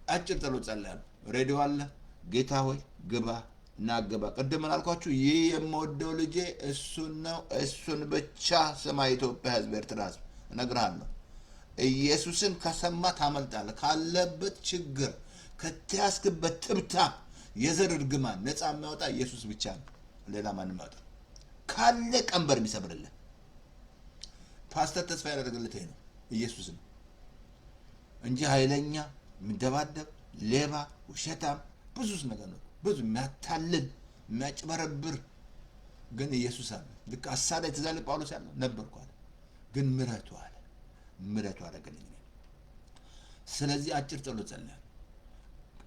አጭር ጸሎት ጸልያለሁ። ሬዲዮ አለ። ጌታ ሆይ ግባ እና ግባ። ቅድም አልኳችሁ ይህ የምወደው ልጄ እሱን ነው፣ እሱን ብቻ ስማ። ኢትዮጵያ ሕዝብ፣ ኤርትራ ሕዝብ እነግርሃለሁ፣ ኢየሱስን ከሰማ ታመልጣለህ። ካለበት ችግር ከተያዝክበት ጥብጣብ የዘር እርግማን ነፃ የሚያወጣ ኢየሱስ ብቻ ነው። ሌላ ማንም ያወጣ ካለ ቀንበር የሚሰብርልህ ፓስተር ተስፋ ያደረግልህ ይሄ ነው ኢየሱስ ነው እንጂ ኃይለኛ የሚደባደብ ሌባ ውሸታም ብዙ ነገር ነው። ብዙ የሚያታልል የሚያጭበረብር ግን ኢየሱስ አለ። ልክ አሳዳጅ ትዛለ ጳውሎስ ያለው ነበርኩ አለ፣ ግን ምሕረቱ አደረገልኝ። ስለዚህ አጭር ጸሎት ጸልያለሁ።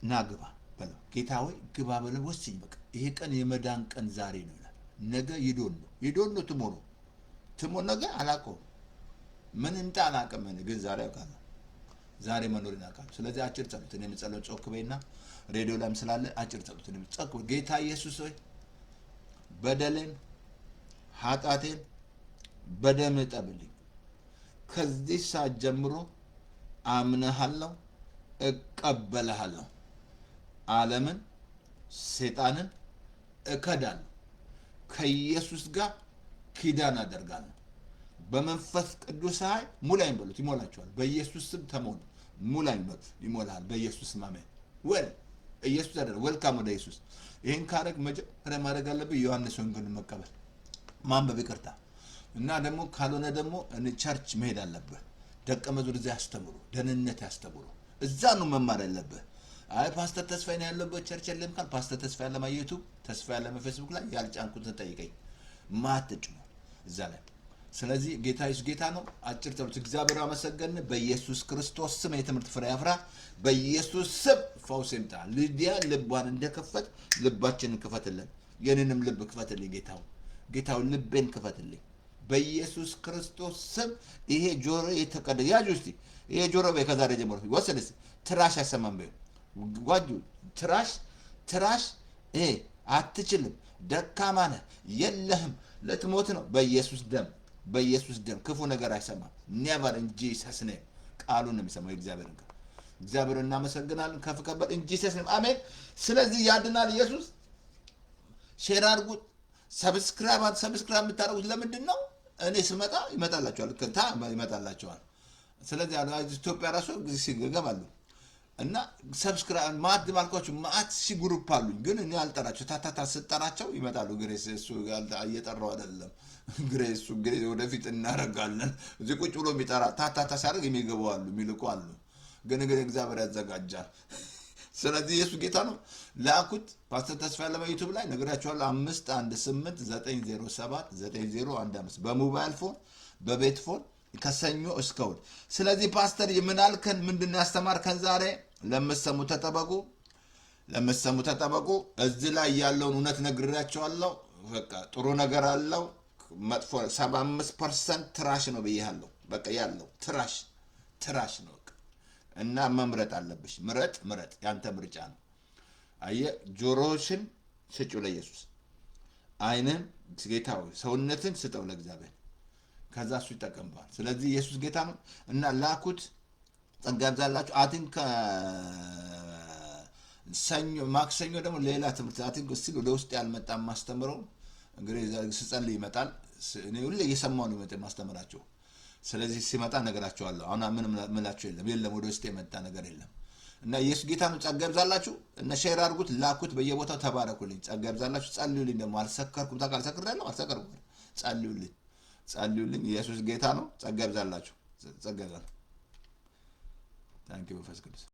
ና ግባ በለው። ጌታ ሆይ ግባ በለው። ወስኝ በቃ ይሄ ቀን የመዳን ቀን ዛሬ ነው ይላል። ነገ ይዶን ነው ትሞር ነገ አላውቀውም ምን እንጣ አላውቅም፣ ግን ዛሬ አውቃለሁ። ዛሬ መኖርን አውቃለሁ። ስለዚህ አጭር ጸሎት እኔ የምጸለው ጮክ በይና ሬዲዮ ላይም ስላለ አጭር ጸሎት እኔ ጸክ ጌታ ኢየሱስ ሆይ በደሌን ኃጢአቴን በደም እጠብልኝ። ከዚህ ሰዓት ጀምሮ አምነሃለሁ፣ እቀበልሃለሁ፣ ዓለምን ሰይጣንን እከዳለሁ፣ ከኢየሱስ ጋር ኪዳን አደርጋለሁ። በመንፈስ ቅዱስ ኃይል ሙላኝ በሉት፣ ይሞላችኋል። በኢየሱስ ስም ተሞሉ፣ ሙላኝ በሉት፣ ይሞላል። በኢየሱስ ስም አሜን። ኢየሱስ አይደለም፣ ወልካም ወደ ኢየሱስ። ይህን ካረግ መጀመሪያ ማድረግ አለብህ ዮሐንስ ወንጌልን መቀበል፣ ማንበብ፣ ይቅርታ እና ደግሞ ካልሆነ ደግሞ ቸርች መሄድ አለብህ። ደቀ መዝሙር እዚያ ያስተምሩ፣ ደህንነት ያስተምሩ። እዛ ነው መማር ያለብህ። አይ ፓስተር ተስፋዬ ነው ያለበት ቸርች የለም ካል ፓስተር ተስፋዬ ያለማ ዩቲዩብ፣ ተስፋዬ ያለማ ፌስቡክ ላይ ያልጫንኩትን ጠይቀኝ። ማትጭ ነው እዛ ላይ። ስለዚህ ጌታ ኢየሱስ ጌታ ነው። አጭር ተብሎ እግዚአብሔር አመሰገን። በኢየሱስ ክርስቶስ ስም የትምህርት ፍሬ ያፍራ። በኢየሱስ ስም ፈውስ ይምጣ። ልዲያ ልቧን እንደከፈት ልባችንን ክፈትልን። የኔንም ልብ ክፈትልኝ ጌታው ልቤን ክፈትልኝ በኢየሱስ ክርስቶስ ስም። ይሄ ጆሮ የተቀደ ያጁ እስቲ ይሄ ጆሮ በይ ከዛሬ ጀምሮ ወሰደስ ትራሽ ያሰማን በይ ጓጁ ትራሽ ይሄ አትችልም፣ ደካማ ነህ፣ የለህም፣ ለትሞት ነው። በኢየሱስ ደም ክፉ ነገር አይሰማም። ኔቨር እንጂ ሰስነ ቃሉን ነው የሚሰማው እግዚአብሔርን። እግዚአብሔር እናመሰግናለን። ከፍ ከበል እንጂ ሰስነ አሜን። ስለዚህ ያድናል ኢየሱስ። ሼር አድርጉት። ሰብስክራይብ የምታደርጉት ለምንድን ነው? እኔ ስመጣ ይመጣላቸዋል። ስለዚህ ኢትዮጵያ ራሱ ይገባሉ እና ሰብስክራይብ ማት ባልኳችሁ ማት ግሩፕ አሉኝ፣ ግን እኔ አልጠራቸው። ታታታ ስጠራቸው ይመጣሉ። ግሬስ እሱ እየጠራው አይደለም። ግሬስ ወደፊት እናደርጋለን። እዚህ ቁጭ ብሎ የሚጠራ ታታታ ሲያደርግ የሚገቡ አሉ፣ የሚልኩ አሉ። ግን እግዚአብሔር ያዘጋጃል። ስለዚህ ኢየሱስ ጌታ ነው። ላኩት። ፓስተር ተስፋዬ ያለማ ዩቲዩብ ላይ ነግራችኋለሁ። 5189079015 በሞባይል ፎን በቤት ፎን ከሰኞ እስከ እሑድ። ስለዚህ ፓስተር የምናልከን ምንድን ያስተማርከን ዛሬ? ለምትሰሙ ተጠበቁ። እዚህ ላይ ያለውን እውነት ነግራችኋለሁ። በቃ ጥሩ ነገር አለው፣ መጥፎ 75% ትራሽ ነው ብያለሁ። በቃ ያለው ትራሽ ነው እና መምረጥ አለብሽ። ምረጥ፣ ያንተ ምርጫ ነው። አየህ፣ ጆሮሽን ስጪው ለኢየሱስ፣ አይንን ጌታው፣ ሰውነትን ስጠው ለእግዚአብሔር። ከዛ እሱ ይጠቀምባል። ስለዚህ ኢየሱስ ጌታ ነው እና ላኩት። ጸጋ ያብዛላችሁ። አቲንክ ማክሰኞ ደግሞ ሌላ ትምህርት አቲንክ እስቲ ወደ ውስጥ ያልመጣ ማስተምረው እንግዲህ ስጸልይ ይመጣል። እኔ ሁሌ እየሰማሁ ነው ማስተምራቸው። ስለዚህ ሲመጣ ነገራቸዋለሁ። አሁን ምንም ምላቸው የለም፣ ወደ ውስጥ የመጣ ነገር የለም። እና ኢየሱስ ጌታ ነው። ጸጋ ያብዛላችሁ እና ሼር አድርጉት፣ ላኩት፣ በየቦታው ተባረኩልኝ። ጸጋ ያብዛላችሁ። ጸልዩልኝ። ደግሞ አልሰከርኩም፣ አልሰክራለሁ፣ አልሰከርኩም። ጸልዩልኝ። ኢየሱስ ጌታ ነው። ጸጋ ያብዛላችሁ። ጸጋ ያብዛላችሁ። ታንኪ መንፈስ ቅዱስ